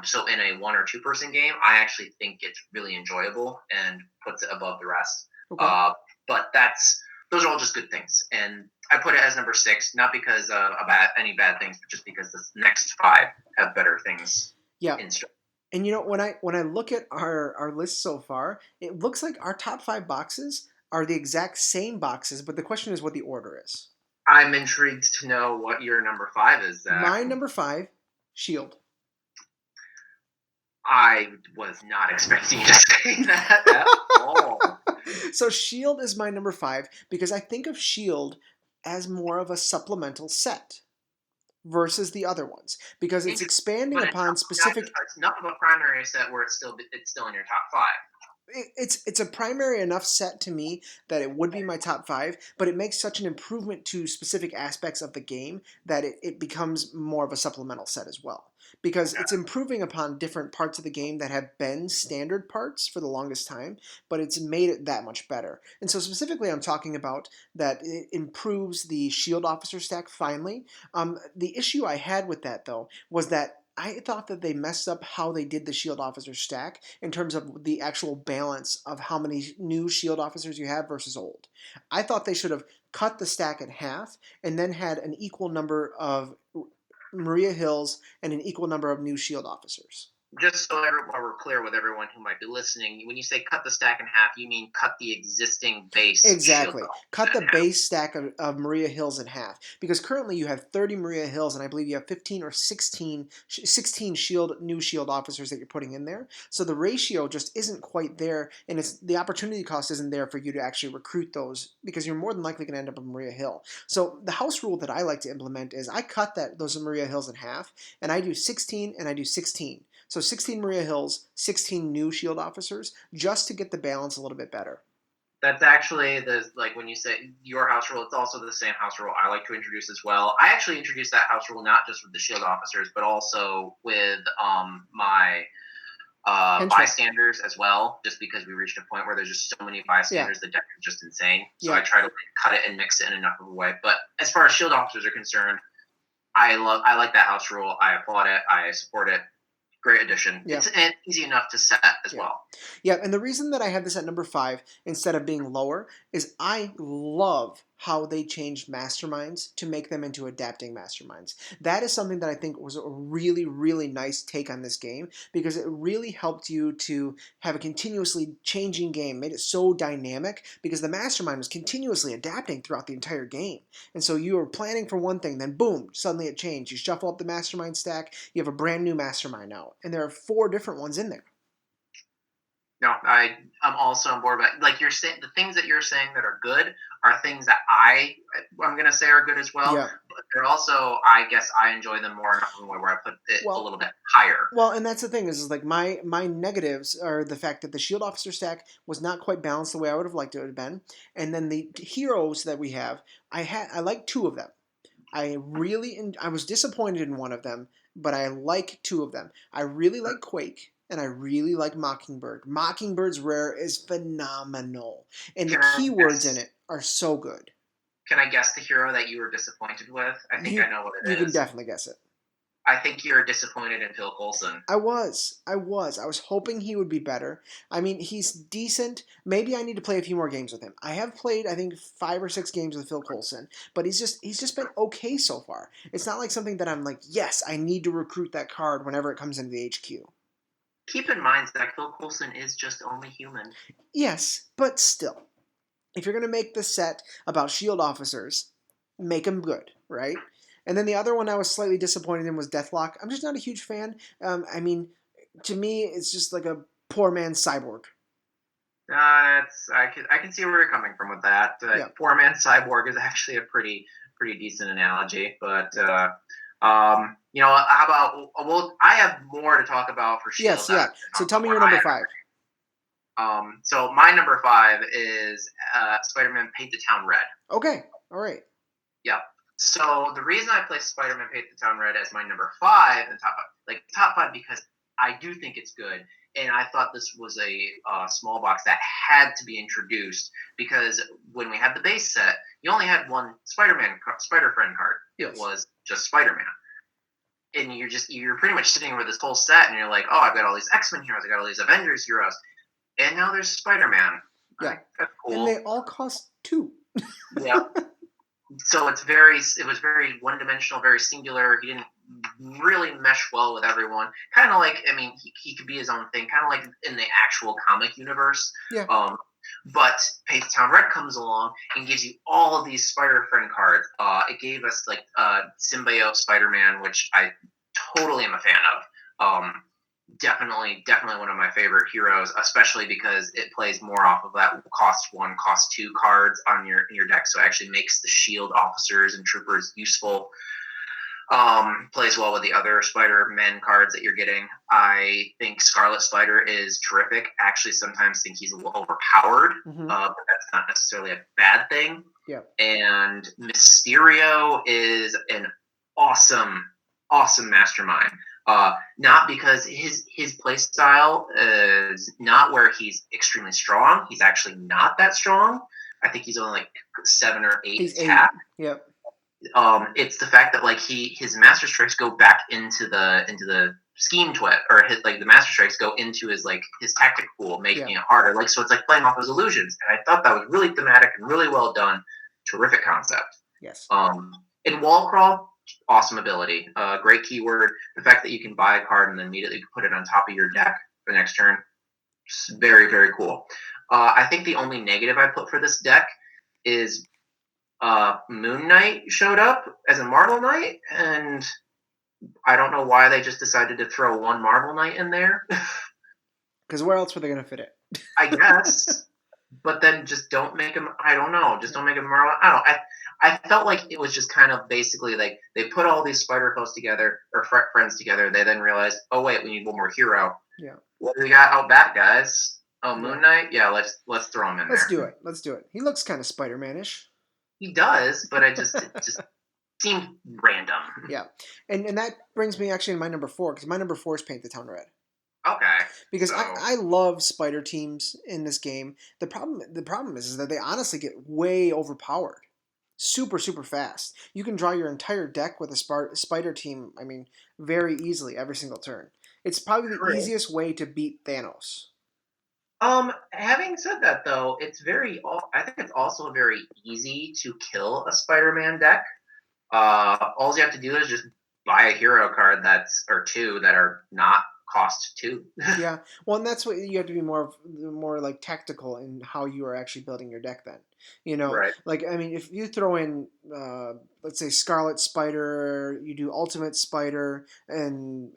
So in a 1 or 2 person game, I actually think it's really enjoyable and puts it above the rest. Okay. But those are all just good things, and I put it as number 6, not because of any bad things, but just because the next 5 have better things. Yeah. In store. And when I look at our list so far, it looks like our top 5 boxes are the exact same boxes, but the question is what the order is. I'm intrigued to know what your number 5 is, Zach. My number 5, Shield. I was not expecting you to say that at all. So Shield is my number 5 because I think of Shield as more of a supplemental set versus the other ones because it's expanding upon specific. It's not a primary set where it's still in your top 5. It's a primary enough set to me that it would be my top 5, but it makes such an improvement to specific aspects of the game that it becomes more of a supplemental set as well. Because it's improving upon different parts of the game that have been standard parts for the longest time, but it's made it that much better. And so specifically I'm talking about that it improves the shield officer stack finally. The issue I had with that though was that I thought that they messed up how they did the shield officer stack in terms of the actual balance of how many new shield officers you have versus old. I thought they should have cut the stack in half and then had an equal number of Maria Hills and an equal number of new shield officers. Just so we're clear with everyone who might be listening, when you say cut the stack in half, you mean cut the existing base. Exactly. Shield Cut the base stack of Maria Hills in half. Because currently you have 30 Maria Hills, and I believe you have 15 or 16 new shield officers that you're putting in there. So the ratio just isn't quite there, and the opportunity cost isn't there for you to actually recruit those because you're more than likely going to end up with Maria Hill. So the house rule that I like to implement is I cut those Maria Hills in half, and I do 16 and I do 16. So 16 Maria Hills, 16 new shield officers, just to get the balance a little bit better. That's actually when you say your house rule, it's also the same house rule I like to introduce as well. I actually introduced that house rule not just with the shield officers, but also with my bystanders as well, just because we reached a point where there's just so many bystanders, the deck is just insane. So I try to cut it and mix it in enough of a way. But as far as shield officers are concerned, I like that house rule. I applaud it. I support it. Great addition. Yeah. It's easy enough to set as well. Yeah, and the reason that I have this at number 5 instead of being lower is I love how they changed masterminds to make them into adapting masterminds. That is something that I think was a really, really nice take on this game because it really helped you to have a continuously changing game, made it so dynamic because the mastermind was continuously adapting throughout the entire game. And so you were planning for one thing, then boom, suddenly it changed. You shuffle up the mastermind stack, you have a brand new mastermind now, and there are 4 different ones in there. No, I'm also on board. But like you're saying, the things that you're saying that are good are things that I'm gonna say are good as well. Yeah. But they're also, I guess, I enjoy them more enough where I put it a little bit higher. Well, and that's the thing is like my negatives are the fact that the shield officer stack was not quite balanced the way I would have liked it to have been, and then the heroes that we have, I like 2 of them. I was disappointed in one of them, but I like 2 of them. I really like Quake. And I really like Mockingbird. Mockingbird's rare is phenomenal. And the keywords in it are so good. Can I guess the hero that you were disappointed with? I think I know what it is. You can definitely guess it. I think you're disappointed in Phil Coulson. I was hoping he would be better. I mean, he's decent. Maybe I need to play a few more games with him. I have played, I think, 5 or 6 games with Phil Coulson, but he's just been okay so far. It's not like something that I'm like, yes, I need to recruit that card whenever it comes into the HQ. Keep in mind that Phil Coulson is just only human. Yes, but still, if you're gonna make the set about shield officers, make them good, right? And then the other one I was slightly disappointed in was Deathlock. I'm just not a huge fan. I mean, to me, it's just like a poor man's cyborg. I can see where you're coming from with that. Yeah. Poor man cyborg is actually a pretty decent analogy, but how about well, I have more to talk about for Shield. Yes, yeah. So tell me your number 5. So my number 5 is Spider-Man Paint the Town Red. Okay, all right. Yeah. So the reason I place Spider-Man Paint the Town Red as my number 5 in top 5 because I do think it's good, and I thought this was a small box that had to be introduced because when we had the base set, you only had one Spider-Friend card. Yes. It was just Spider-Man. And you're pretty much sitting with this whole set, and you're like, oh, I've got all these X-Men heroes, I got all these Avengers heroes, and now there's Spider-Man. Yeah, that's cool. And they all cost 2. Yeah. So it was very one-dimensional, very singular. He didn't really mesh well with everyone. Kind of like, I mean, he could be his own thing, kind of like in the actual comic universe. Yeah. But Paint the Town Red comes along and gives you all of these Spider-Friend cards. It gave us like Symbiote Spider-Man, which I totally am a fan of. Definitely one of my favorite heroes, especially because it plays more off of that cost 1, cost 2 cards on your deck, so it actually makes the shield officers and troopers useful. Plays well with the other Spider-Man cards that you're getting. I think Scarlet Spider is terrific. Actually, sometimes think he's a little overpowered, but that's not necessarily a bad thing. Yeah. And Mysterio is an awesome mastermind. Not because his play style is not where he's extremely strong. He's actually not that strong. I think he's only like 7 or 8 attack. Yep. It's the fact that like his master strikes go back into the scheme twit, or the master strikes go into his tactic pool, making it harder. Like, so it's like playing off his illusions. And I thought that was really thematic and really well done. Terrific concept. Yes. In wall crawl, awesome ability. Great keyword. The fact that you can buy a card and then immediately put it on top of your deck for the next turn, very, very cool. I think the only negative I put for this deck is Moon Knight showed up as a Marvel Knight, and I don't know why they just decided to throw one Marvel Knight in there. Because where else were they going to fit it? I guess. But then just don't make him, I don't know, just don't make him Marvel. I felt like it was just kind of basically like they put all these spider foes together, or friends together. They then realized, oh wait, we need one more hero. Yeah. What do we got out back, guys? Oh, Moon Knight? Yeah, let's throw him in there. Let's do it. He looks kind of Spider-Man-ish. He does, but it just seemed random. Yeah. And that brings me actually to my number 4, because my number 4 is Paint the Town Red. Okay. Because I love spider teams in this game. The problem is that they honestly get way overpowered. Super, super fast. You can draw your entire deck with a spider team, I mean, very easily every single turn. It's probably the easiest way to beat Thanos. Having said that, though, I think it's also very easy to kill a Spider-Man deck. All you have to do is just buy a hero card or 2 that are not cost 2. Yeah, well, and that's what you have to be more like tactical in how you are actually building your deck. Then, Right. like, I mean, if you throw in, let's say, Scarlet Spider, you do Ultimate Spider, and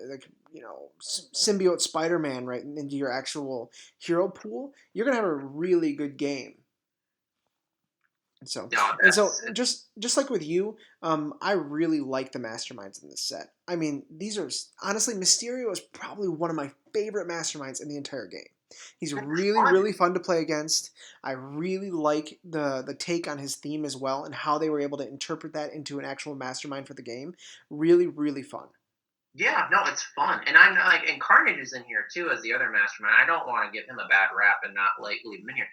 Symbiote Spider-Man right into your actual hero pool, you're gonna have a really good game. So just like with you, I really like the masterminds in this set. I mean, these are honestly, Mysterio is probably one of my favorite masterminds in the entire game. He's really fun to play against. I really like the take on his theme as well, and how they were able to interpret that into an actual mastermind for the game. Really fun. Yeah, no, it's fun, and and Carnage is in here too as the other mastermind. I don't want to give him a bad rap and not leave him in here.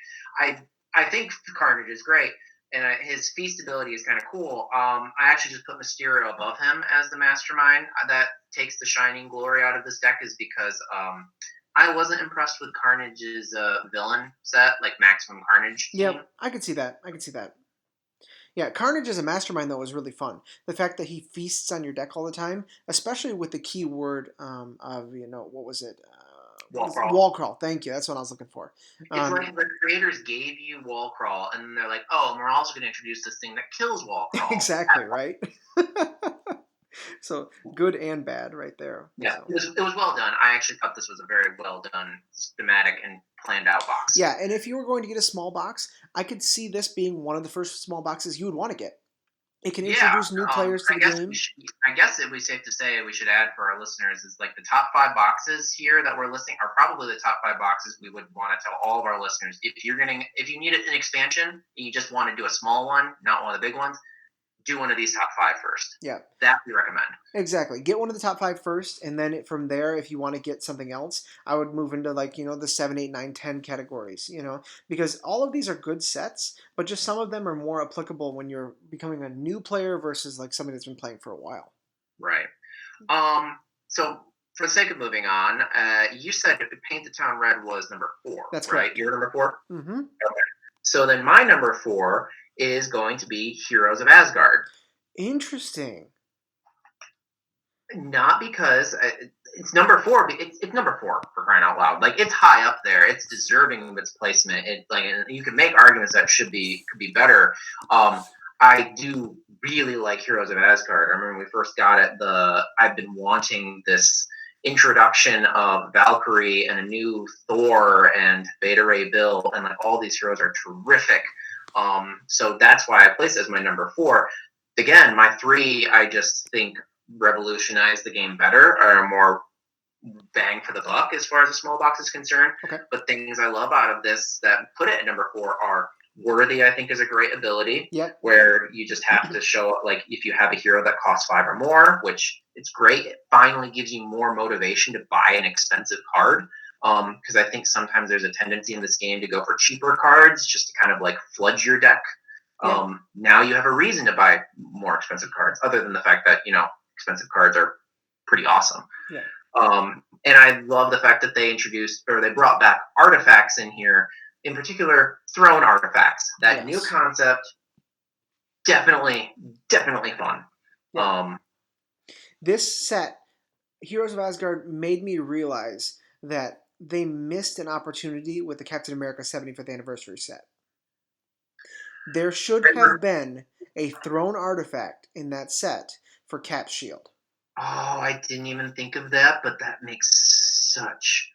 I think Carnage is great. and his feast ability is kind of cool. I actually just put Mysterio above him as the mastermind. That takes the shining glory out of this deck, is because I wasn't impressed with Carnage's villain set, like Maximum Carnage team. Yep, I could see that. Yeah, Carnage as a mastermind though is really fun. The fact that he feasts on your deck all the time, especially with the keyword of what was it? Wall crawl. Wall crawl. Thank you. That's what I was looking for. It's like the creators gave you wall crawl, and then they're like, "Oh, we're also going to introduce this thing that kills wall crawl." Exactly right. So good and bad, right there. Yeah, So. it was well done. I actually thought this was a very well done, schematic, and planned out box. Yeah, and if you were going to get a small box, I could see this being one of the first small boxes you would want to get. It can introduce new players to the game. I guess it would be safe to say we should add for our listeners is like the top 5 boxes here that we're listing are probably the top 5 boxes we would want to tell all of our listeners. If you need an expansion and you just want to do a small one, not one of the big ones, do one of these top 5 first. Yeah. That we recommend. Exactly. Get one of the top 5 first, and then from there, if you want to get something else, I would move into the 7, 8, 9, 10 categories, because all of these are good sets, but just some of them are more applicable when you're becoming a new player versus like somebody that's been playing for a while. Right. So for the sake of moving on, you said Paint the Town Red was number 4. That's right. Correct. You're number 4? Mm-hmm. Okay. So then my number 4 is going to be Heroes of Asgard. Interesting. Not because it's number 4. It's number 4 for crying out loud. Like, it's high up there. It's deserving of its placement. You can make arguments that could be better. I do really like Heroes of Asgard. I remember when we first got it. I've been wanting this introduction of Valkyrie and a new Thor and Beta Ray Bill, and like all these heroes are terrific. So that's why I placed it as my number 4. Again, my 3, I just think revolutionize the game better, or more bang for the buck as far as the small box is concerned. Okay. But things I love out of this that put it at number 4 are Worthy. I think is a great ability. Yep. Where you just have to show, like, if you have a hero that costs 5 or more, which it's great. It finally gives you more motivation to buy an expensive card. Because I think sometimes there's a tendency in this game to go for cheaper cards just to kind of like flood your deck. Now you have a reason to buy more expensive cards, other than the fact that expensive cards are pretty awesome. Yeah. And I love the fact that they brought back artifacts in here, in particular throne artifacts. That new concept, definitely fun. Yeah. This set, Heroes of Asgard, made me realize that they missed an opportunity with the Captain America 75th anniversary set. There should have been a throne artifact in that set for Cap's shield. Oh, I didn't even think of that, but that makes such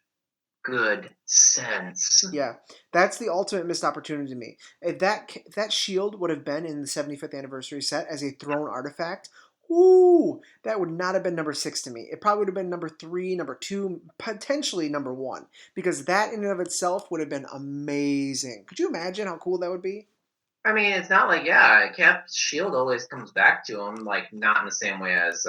good sense. Yeah, that's the ultimate missed opportunity to me. If that shield would have been in the 75th anniversary set as a throne artifact, ooh, that would not have been number 6 to me. It probably would have been number 3, number 2, potentially number 1, because that in and of itself would have been amazing. Could you imagine how cool that would be? I mean, it's not like, Cap's shield always comes back to him, like, not in the same way as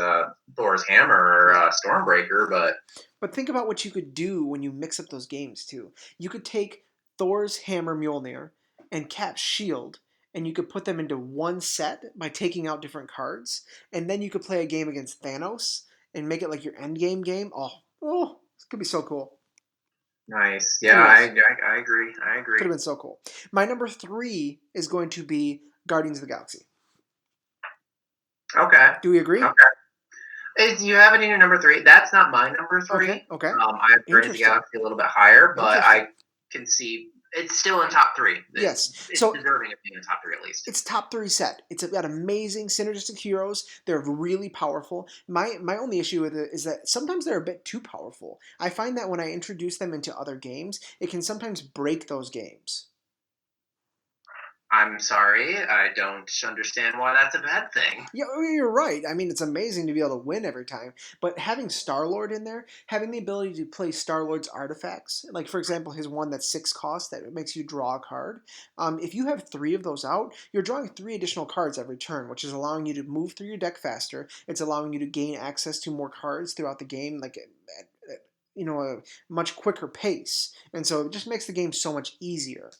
Thor's hammer or Stormbreaker, but... But think about what you could do when you mix up those games, too. You could take Thor's hammer Mjolnir and Cap's shield, and you could put them into one set by taking out different cards, and then you could play a game against Thanos and make it like your endgame game. Oh, this could be so cool. Nice. Yeah, I agree. Could have been so cool. My number 3 is going to be Guardians of the Galaxy. Okay. Do we agree? Okay. You have it in your number 3. That's not my number 3. Okay. I have Guardians of the Galaxy a little bit higher, but I can see it's still in top 3. Yes. It's deserving of being in top 3 at least. It's top 3 set. It's got amazing synergistic heroes. They're really powerful. My only issue with it is that sometimes they're a bit too powerful. I find that when I introduce them into other games, it can sometimes break those games. I'm sorry, I don't understand why that's a bad thing. Yeah, you're right. I mean, it's amazing to be able to win every time. But having Star-Lord in there, having the ability to play Star-Lord's artifacts, like, for example, his one that's 6 cost that makes you draw a card. If you have 3 of those out, you're drawing 3 additional cards every turn, which is allowing you to move through your deck faster. It's allowing you to gain access to more cards throughout the game, like at a much quicker pace. And so it just makes the game so much easier.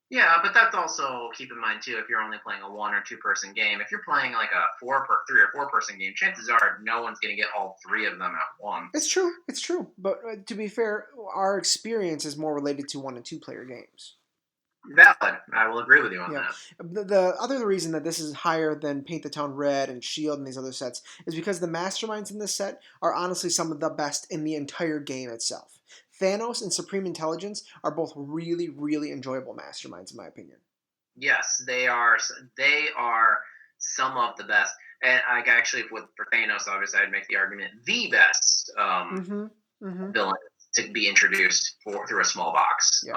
Yeah, but that's also keep in mind too. If you're only playing a 1 or 2 person game, if you're playing like a 3 or 4 person game, chances are no one's going to get all 3 of them at It's once. true. It's true. But to be fair, our experience is more related to 1 and 2 player games. Valid. I will agree with you on Yeah. that. The other reason that this is higher than Paint the Town Red and Shield and these other sets is because the masterminds in this set are honestly some of the best in the entire game itself. Thanos and Supreme Intelligence are both really, really enjoyable masterminds, in my opinion. Yes, they are. They are some of the best. And I actually, with for Thanos, obviously, I'd make the argument the best Mm-hmm. Mm-hmm. villain to be introduced through a small box. Yeah.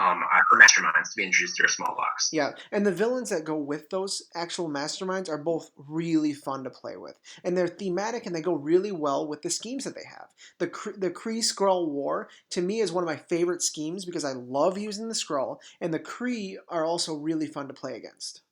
For masterminds to be introduced through a small box. Yeah, and the villains that go with those actual masterminds are both really fun to play with, and they're thematic and they go really well with the schemes that they have. The Kree Skrull War to me is one of my favorite schemes because I love using the Skrull, and the Kree are also really fun to play against.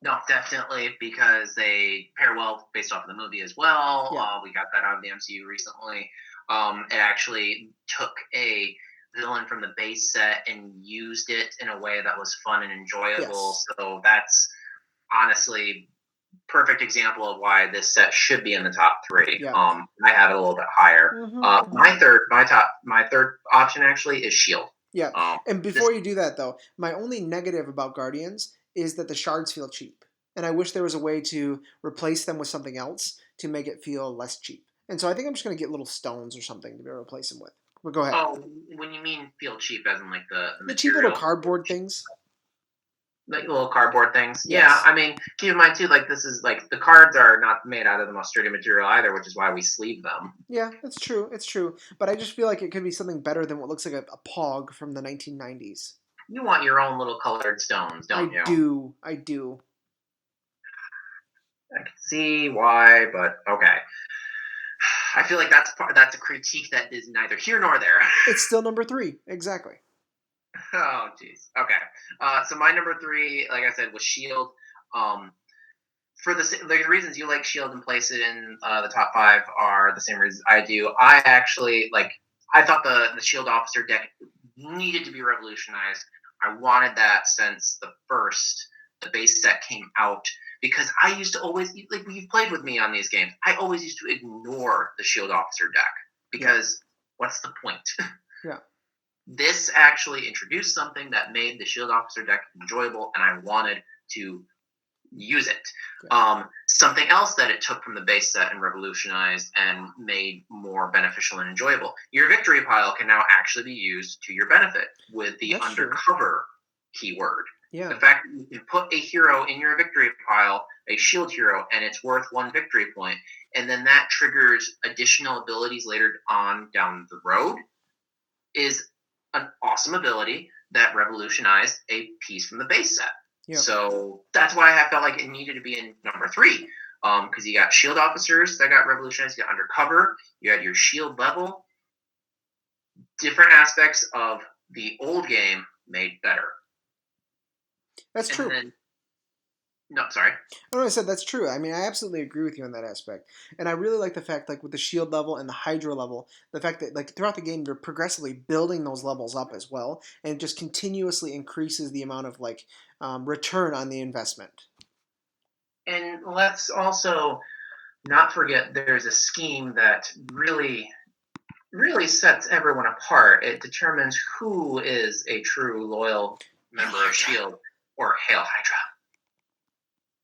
No, definitely because they pair well based off of the movie as well. Yeah, We got that out of the MCU recently. It actually took a villain from the base set and used it in a way that was fun and enjoyable. yes, So that's honestly perfect example of why this set should be in the top 3. yeah. I have it a little bit higher. Mm-hmm. My third option actually is Shield. Yeah, and This before you do that though, my only negative about Guardians is that the shards feel cheap, and I wish there was a way to replace them with something else to make it feel less cheap. And so I think I'm just gonna get little stones or something to be able to replace them with. But go ahead. Oh, when you mean feel cheap, as in like the The cheap little material, cardboard things. like little cardboard things. Yeah, Yes. I mean, keep in mind too, like this is like the cards are not made out of the most sturdy material either, which is why we sleeve them. Yeah, it's true. It's true. But I just feel like it could be something better than what looks like a Pog from the 1990s. You want your own little colored stones, don't I you? do. I do. I can see why, but okay. I feel like that's a critique that is neither here nor there. It's still number 3. Exactly. Oh, jeez. Okay. So my number 3, like I said, was Shield. Um, for the reasons you like Shield and place it in the top 5 are the same reasons I do. I actually like. I thought the Shield Officer deck needed to be revolutionized. I wanted that since the base set came out because I used to always like you've played with me on these games. I always used to ignore the Shield Officer deck Yeah. because what's the point? Yeah. This actually introduced something that made the Shield Officer deck enjoyable, and I wanted to use it. Yeah. Something else that it took from the base set and revolutionized and made more beneficial and enjoyable. Your victory pile can now actually be used to your benefit with the That's true. undercover keyword. The Yeah. fact that you can put a hero in your victory pile, a shield hero, and it's worth 1 victory point, and then that triggers additional abilities later on down the road, is an awesome ability that revolutionized a piece from the base set. Yeah. So that's why I felt like it needed to be in number 3. Because you got shield officers that got revolutionized, you got undercover, you had your shield level, different aspects of the old game made better. That's And true. then, no, sorry. No, I said that's true. I mean, I absolutely agree with you on that aspect, and I really like the fact, like with the shield level and the Hydra level, the fact that like throughout the game you're progressively building those levels up as well, and it just continuously increases the amount of like return on the investment. And let's also not forget there's a scheme that really sets everyone apart. It determines who is a true loyal Hail member of Hydra. Shield or Hail Hydra.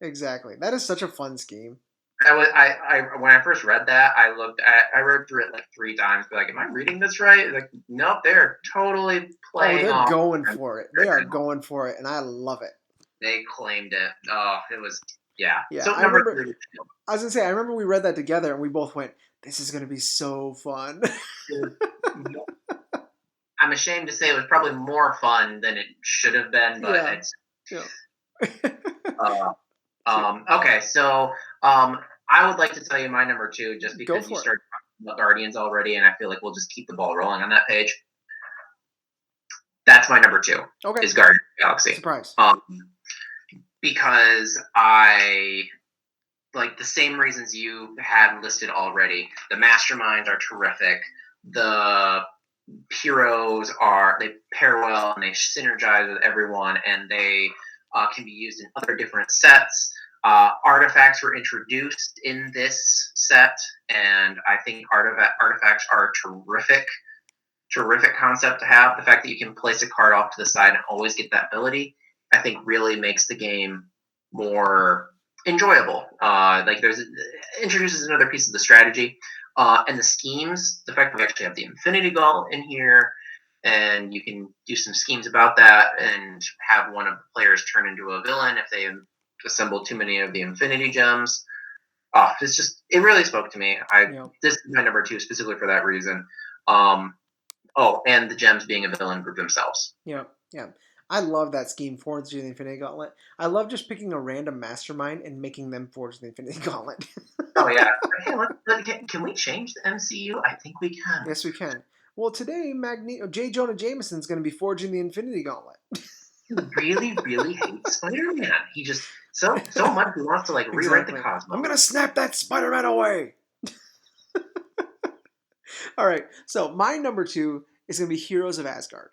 Exactly. That is such a fun scheme. When I first read that, I read through it like 3 times. Be like, am I reading this right? Like, nope, they're totally Oh, playing they're off. going for it. They are going for it, and I love it. They claimed it. Oh, it was yeah. Yeah, So I number remember. 3, I was gonna say, I remember we read that together, and we both went, "This is gonna be so fun." I'm ashamed to say it was probably more fun than it should have been, but Yeah. it's Yeah. uh, okay. So I would like to tell you my number 2, just Go because you for it. started talking about Guardians already, and I feel like we'll just keep the ball rolling on that page. That's my number 2 Okay. is Guardians of the Galaxy. Surprise. Because I like the same reasons you had listed already. The masterminds are terrific. The heroes they pair well and they synergize with everyone, and they can be used in other different sets. Artifacts were introduced in this set, and I think artifacts are terrific concept to have. The fact that you can place a card off to the side and always get that ability, I think, really makes the game more enjoyable. Like there's introduces another piece of the strategy, and the schemes. The fact that we actually have the Infinity Gauntlet in here, and you can do some schemes about that, and have one of the players turn into a villain if they assemble too many of the Infinity Gems. Oh, it really spoke to me. Yeah. This is my number 2 specifically for that reason. And the gems being a villain group themselves. Yeah. Yeah. I love that scheme, Forge the Infinity Gauntlet. I love just picking a random mastermind and making them forge the Infinity Gauntlet. Oh yeah. Hey, can we change the MCU? I think we can. Yes, we can. Well, today, J. Jonah Jameson's going to be forging the Infinity Gauntlet. He really, really hates Spider-Man. He just so much he wants to like rewrite the cosmos. I'm going to snap that Spider-Man away. All right. So my number 2 is going to be Heroes of Asgard.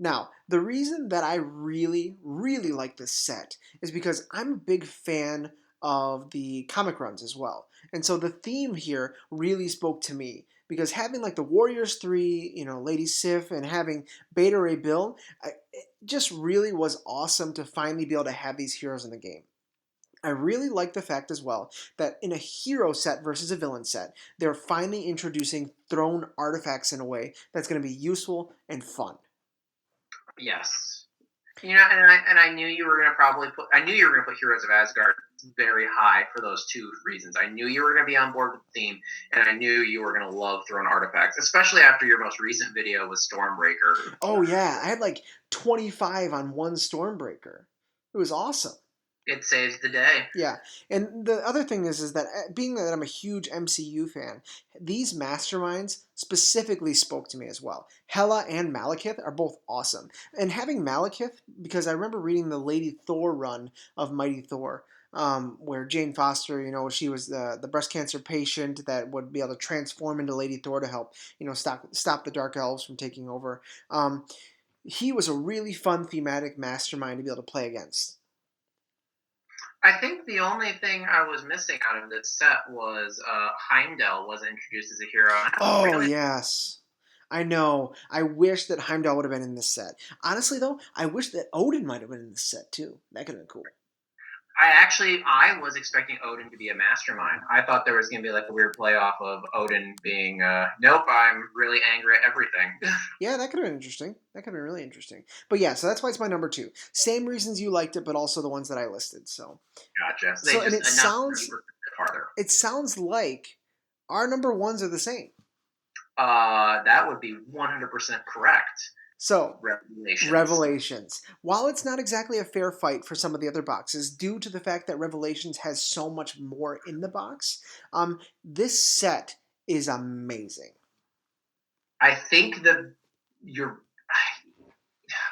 Now, the reason that I really, really like this set is because I'm a big fan of the comic runs as well. And so the theme here really spoke to me because having like the Warriors 3, Lady Sif, and having Beta Ray Bill, it just really was awesome to finally be able to have these heroes in the game. I really like the fact as well that in a hero set versus a villain set, they're finally introducing thrown artifacts in a way that's going to be useful and fun. Yes. And I knew you were going to put Heroes of Asgard very high for those 2 reasons. I knew you were going to be on board with the theme, and I knew you were going to love thrown artifacts, especially after your most recent video with Stormbreaker. Oh yeah, I had like 25 on one Stormbreaker. It was awesome. It saves the day. Yeah, and the other thing is that being that I'm a huge MCU fan, these masterminds specifically spoke to me as well. Hela and Malekith are both awesome, and having Malekith, because I remember reading the Lady Thor run of Mighty Thor, where Jane Foster, she was the breast cancer patient that would be able to transform into Lady Thor to help, stop the Dark Elves from taking over. He was a really fun thematic mastermind to be able to play against. I think the only thing I was missing out of this set was Heimdall was introduced as a hero. Oh, yes. I know. I wish that Heimdall would have been in this set. Honestly, though, I wish that Odin might have been in this set, too. That could have been cool. I was expecting Odin to be a mastermind. I thought there was going to be like a weird playoff of Odin being, nope, I'm really angry at everything. Yeah, that could have been interesting. That could have been really interesting. But yeah, so that's why it's my number 2. Same reasons you liked it, but also the ones that I listed. So gotcha. So and it sounds like our number 1s are the same. That would be 100% correct. So, Revelations. While it's not exactly a fair fight for some of the other boxes, due to the fact that Revelations has so much more in the box, this set is amazing. I think that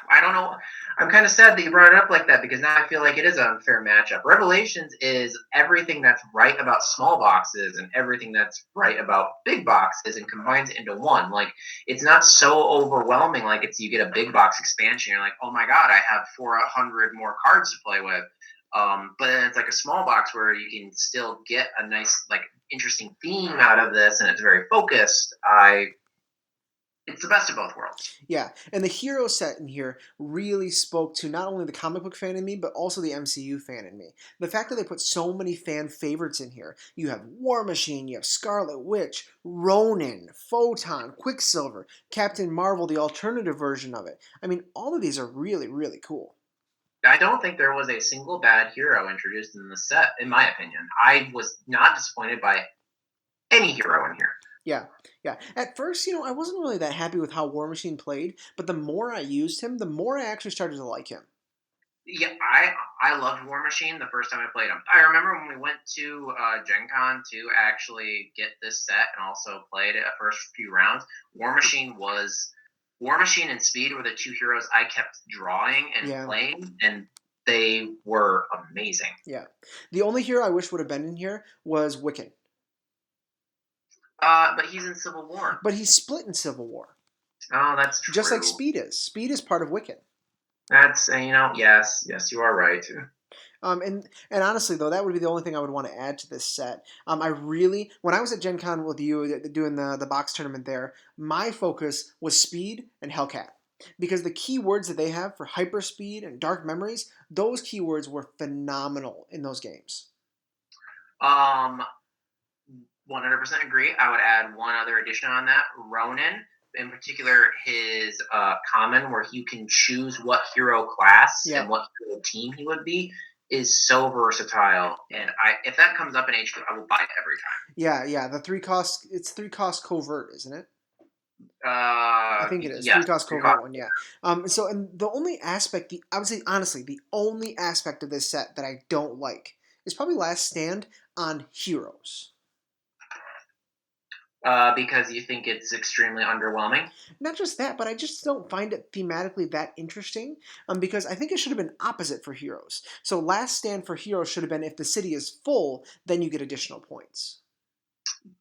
I don't know. I'm kind of sad that you brought it up like that because now I feel like it is an unfair matchup. Revelations is everything that's right about small boxes and everything that's right about big boxes and combines it into one. Like, it's not so overwhelming like you get a big box expansion. You're like, oh my god, I have 400 more cards to play with. But then it's like a small box where you can still get a nice, like, interesting theme out of this, and it's very focused. It's the best of both worlds. Yeah, and the hero set in here really spoke to not only the comic book fan in me, but also the MCU fan in me. The fact that they put so many fan favorites in here. You have War Machine, you have Scarlet Witch, Ronin, Photon, Quicksilver, Captain Marvel, the alternative version of it. I mean, all of these are really, really cool. I don't think there was a single bad hero introduced in the set, in my opinion. I was not disappointed by any hero in here. Yeah, yeah. At first, I wasn't really that happy with how War Machine played, but the more I used him, the more I actually started to like him. Yeah, I loved War Machine the first time I played him. I remember when we went to Gen Con to actually get this set and also played it the first few rounds. War Machine and Speed were the 2 heroes I kept drawing and playing, and they were amazing. Yeah. The only hero I wish would have been in here was Wiccan. But he's in Civil War. But he's split in Civil War, Oh, that's just like true. Speed is. Speed is part of Wiccan. That's yes, you are right. And honestly though, that would be the only thing I would want to add to this set. I really, when I was at Gen Con with you doing the box tournament there, my focus was Speed and Hellcat. Because the keywords that they have for hyperspeed and dark memories, those keywords were phenomenal in those games. 100% agree. I would add one other addition on that. Ronin, in particular, his common where you can choose what hero class Yeah. and what hero team he would be is so versatile. And if that comes up in HQ, I will buy it every time. Yeah. It's 3 cost covert, isn't it? I think it is Yes, 3 cost covert one. Yeah. So, and the only aspect, I would say honestly, the only aspect of this set that I don't like is probably Last Stand on heroes. Because you think it's extremely underwhelming. Not just that, but I just don't find it thematically that interesting. Because I think it should have been opposite for heroes. So Last Stand for heroes should have been if the city is full, then you get additional points.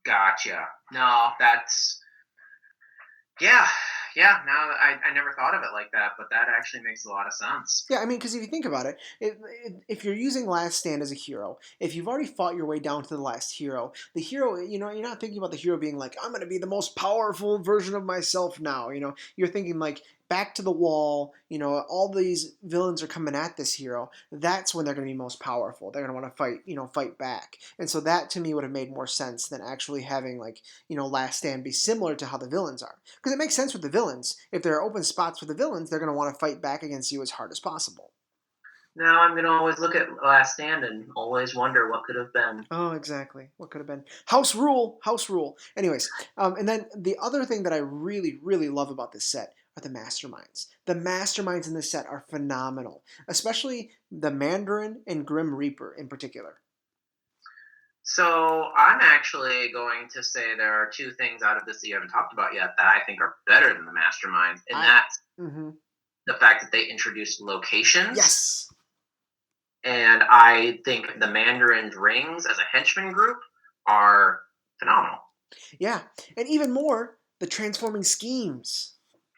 Gotcha. No, that's yeah, yeah. Now I never thought of it like that, but that actually makes a lot of sense. Yeah, I mean, because if you think about it, if you're using Last Stand as a hero, if you've already fought your way down to the last hero, the hero, you're not thinking about the hero being like, I'm going to be the most powerful version of myself now. You're thinking like, back to the wall, all these villains are coming at this hero. That's when they're going to be most powerful. They're going to want to fight back. And so that to me would have made more sense than actually having like, Last Stand be similar to how the villains are. Because it makes sense with the villains. If there are open spots for the villains, they're going to want to fight back against you as hard as possible. Now I'm gonna always look at Last Stand and always wonder what could have been. Oh, exactly. What could have been? House rule. House rule. Anyways, and then the other thing that I really, really love about this set are the masterminds. The masterminds in this set are phenomenal, especially the Mandarin and Grim Reaper in particular. So I'm actually going to say there are two things out of this that you haven't talked about yet that I think are better than the masterminds, and I. that's Mm-hmm. the fact that they introduced locations. Yes. And I think the Mandarin's rings as a henchman group are phenomenal. Yeah, and even more, the transforming schemes.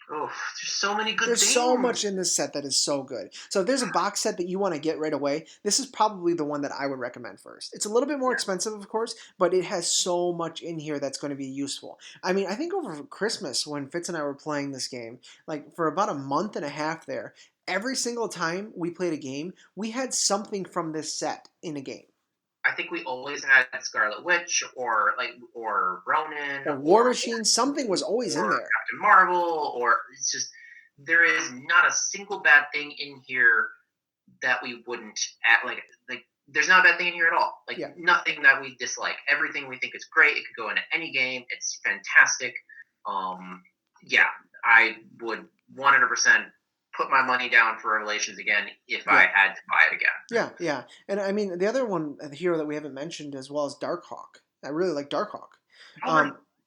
Oh, there's so many good There's so things. much in this set that is so good. So if there's a box set that you want to get right away, this is probably the one that I would recommend first. It's a little bit more Yeah, expensive, of course, but it has so much in here that's going to be useful. I mean, I think over Christmas when Fitz and I were playing this game, like for about a month and a half there, every single time we played a game, we had something from this set in a game. I think we always had Scarlet Witch or Ronin Or War or Machine, something was always in there. Captain Marvel or it's just there is not a single bad thing in here that we wouldn't add. Like there's not a bad thing in here at all. Like Yeah. nothing that we dislike. Everything we think is great. It could go into any game. It's fantastic. Yeah, I would 100% put my money down for Revelations again if I Yeah. had to buy it again. Yeah. And I mean, the other one, the hero that we haven't mentioned as well is Darkhawk. I really like Darkhawk. Oh my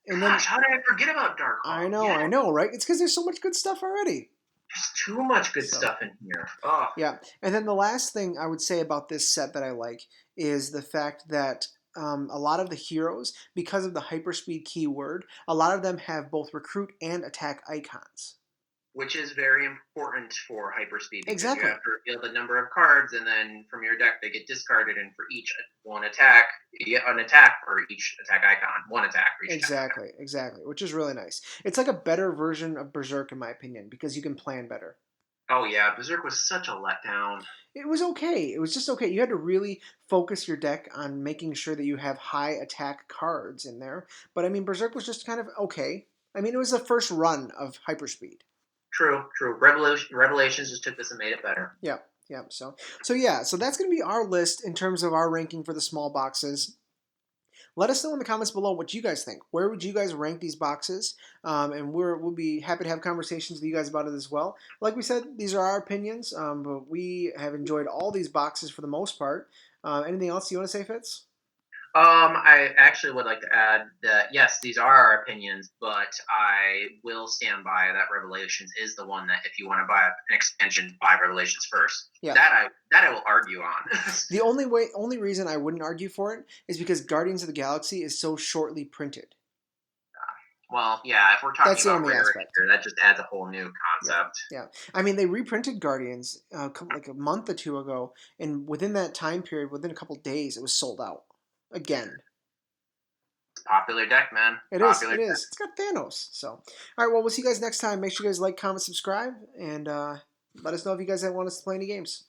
And then gosh, how did I forget about Darkhawk? Yeah, I know, right? It's because there's so much good stuff already. there's too much good So, stuff in here. Oh, yeah. And then the last thing I would say about this set that I like is the fact that a lot of the heroes, because of the hyperspeed keyword, a lot of them have both recruit and attack icons. which is very important for hyperspeed because you Exactly. have to reveal the number of cards, and then from your deck they get discarded, and for each one attack, you get an attack for each attack icon, one attack for each attack icon. Exactly, which is really nice. It's like a better version of Berserk, in my opinion, because you can plan better. Oh yeah, Berserk was such a letdown. It was okay. It was just okay. You had to really focus your deck on making sure that you have high attack cards in there. But I mean, Berserk was just kind of okay. I mean, it was the first run of Hyperspeed. True. Revelations just took this and made it better. Yeah, yeah. So that's going to be our list in terms of our ranking for the small boxes. Let us know in the comments below what you guys think. Where would you guys rank these boxes? And we'll be happy to have conversations with you guys about it as well. Like we said, these are our opinions, but we have enjoyed all these boxes for the most part. Anything else you want to say, Fitz? I actually would like to add that yes, these are our opinions, but I will stand by that Revelations is the one that if you want to buy an expansion, buy Revelations first. Yeah. That I will argue on. The only reason I wouldn't argue for it is because Guardians of the Galaxy is so shortly printed. Well, yeah, if we're talking That's the about only rare aspect. here, that just adds a whole new Yeah, concept. yeah. I mean, they reprinted Guardians like a month or two ago, and within that time period, within a couple days, it was sold out again. It's a popular deck, man. It is. Popular It deck. is. It's got Thanos. So, all right. Well, we'll see you guys next time. Make sure you guys like, comment, subscribe, and let us know if you guys want us to play any games.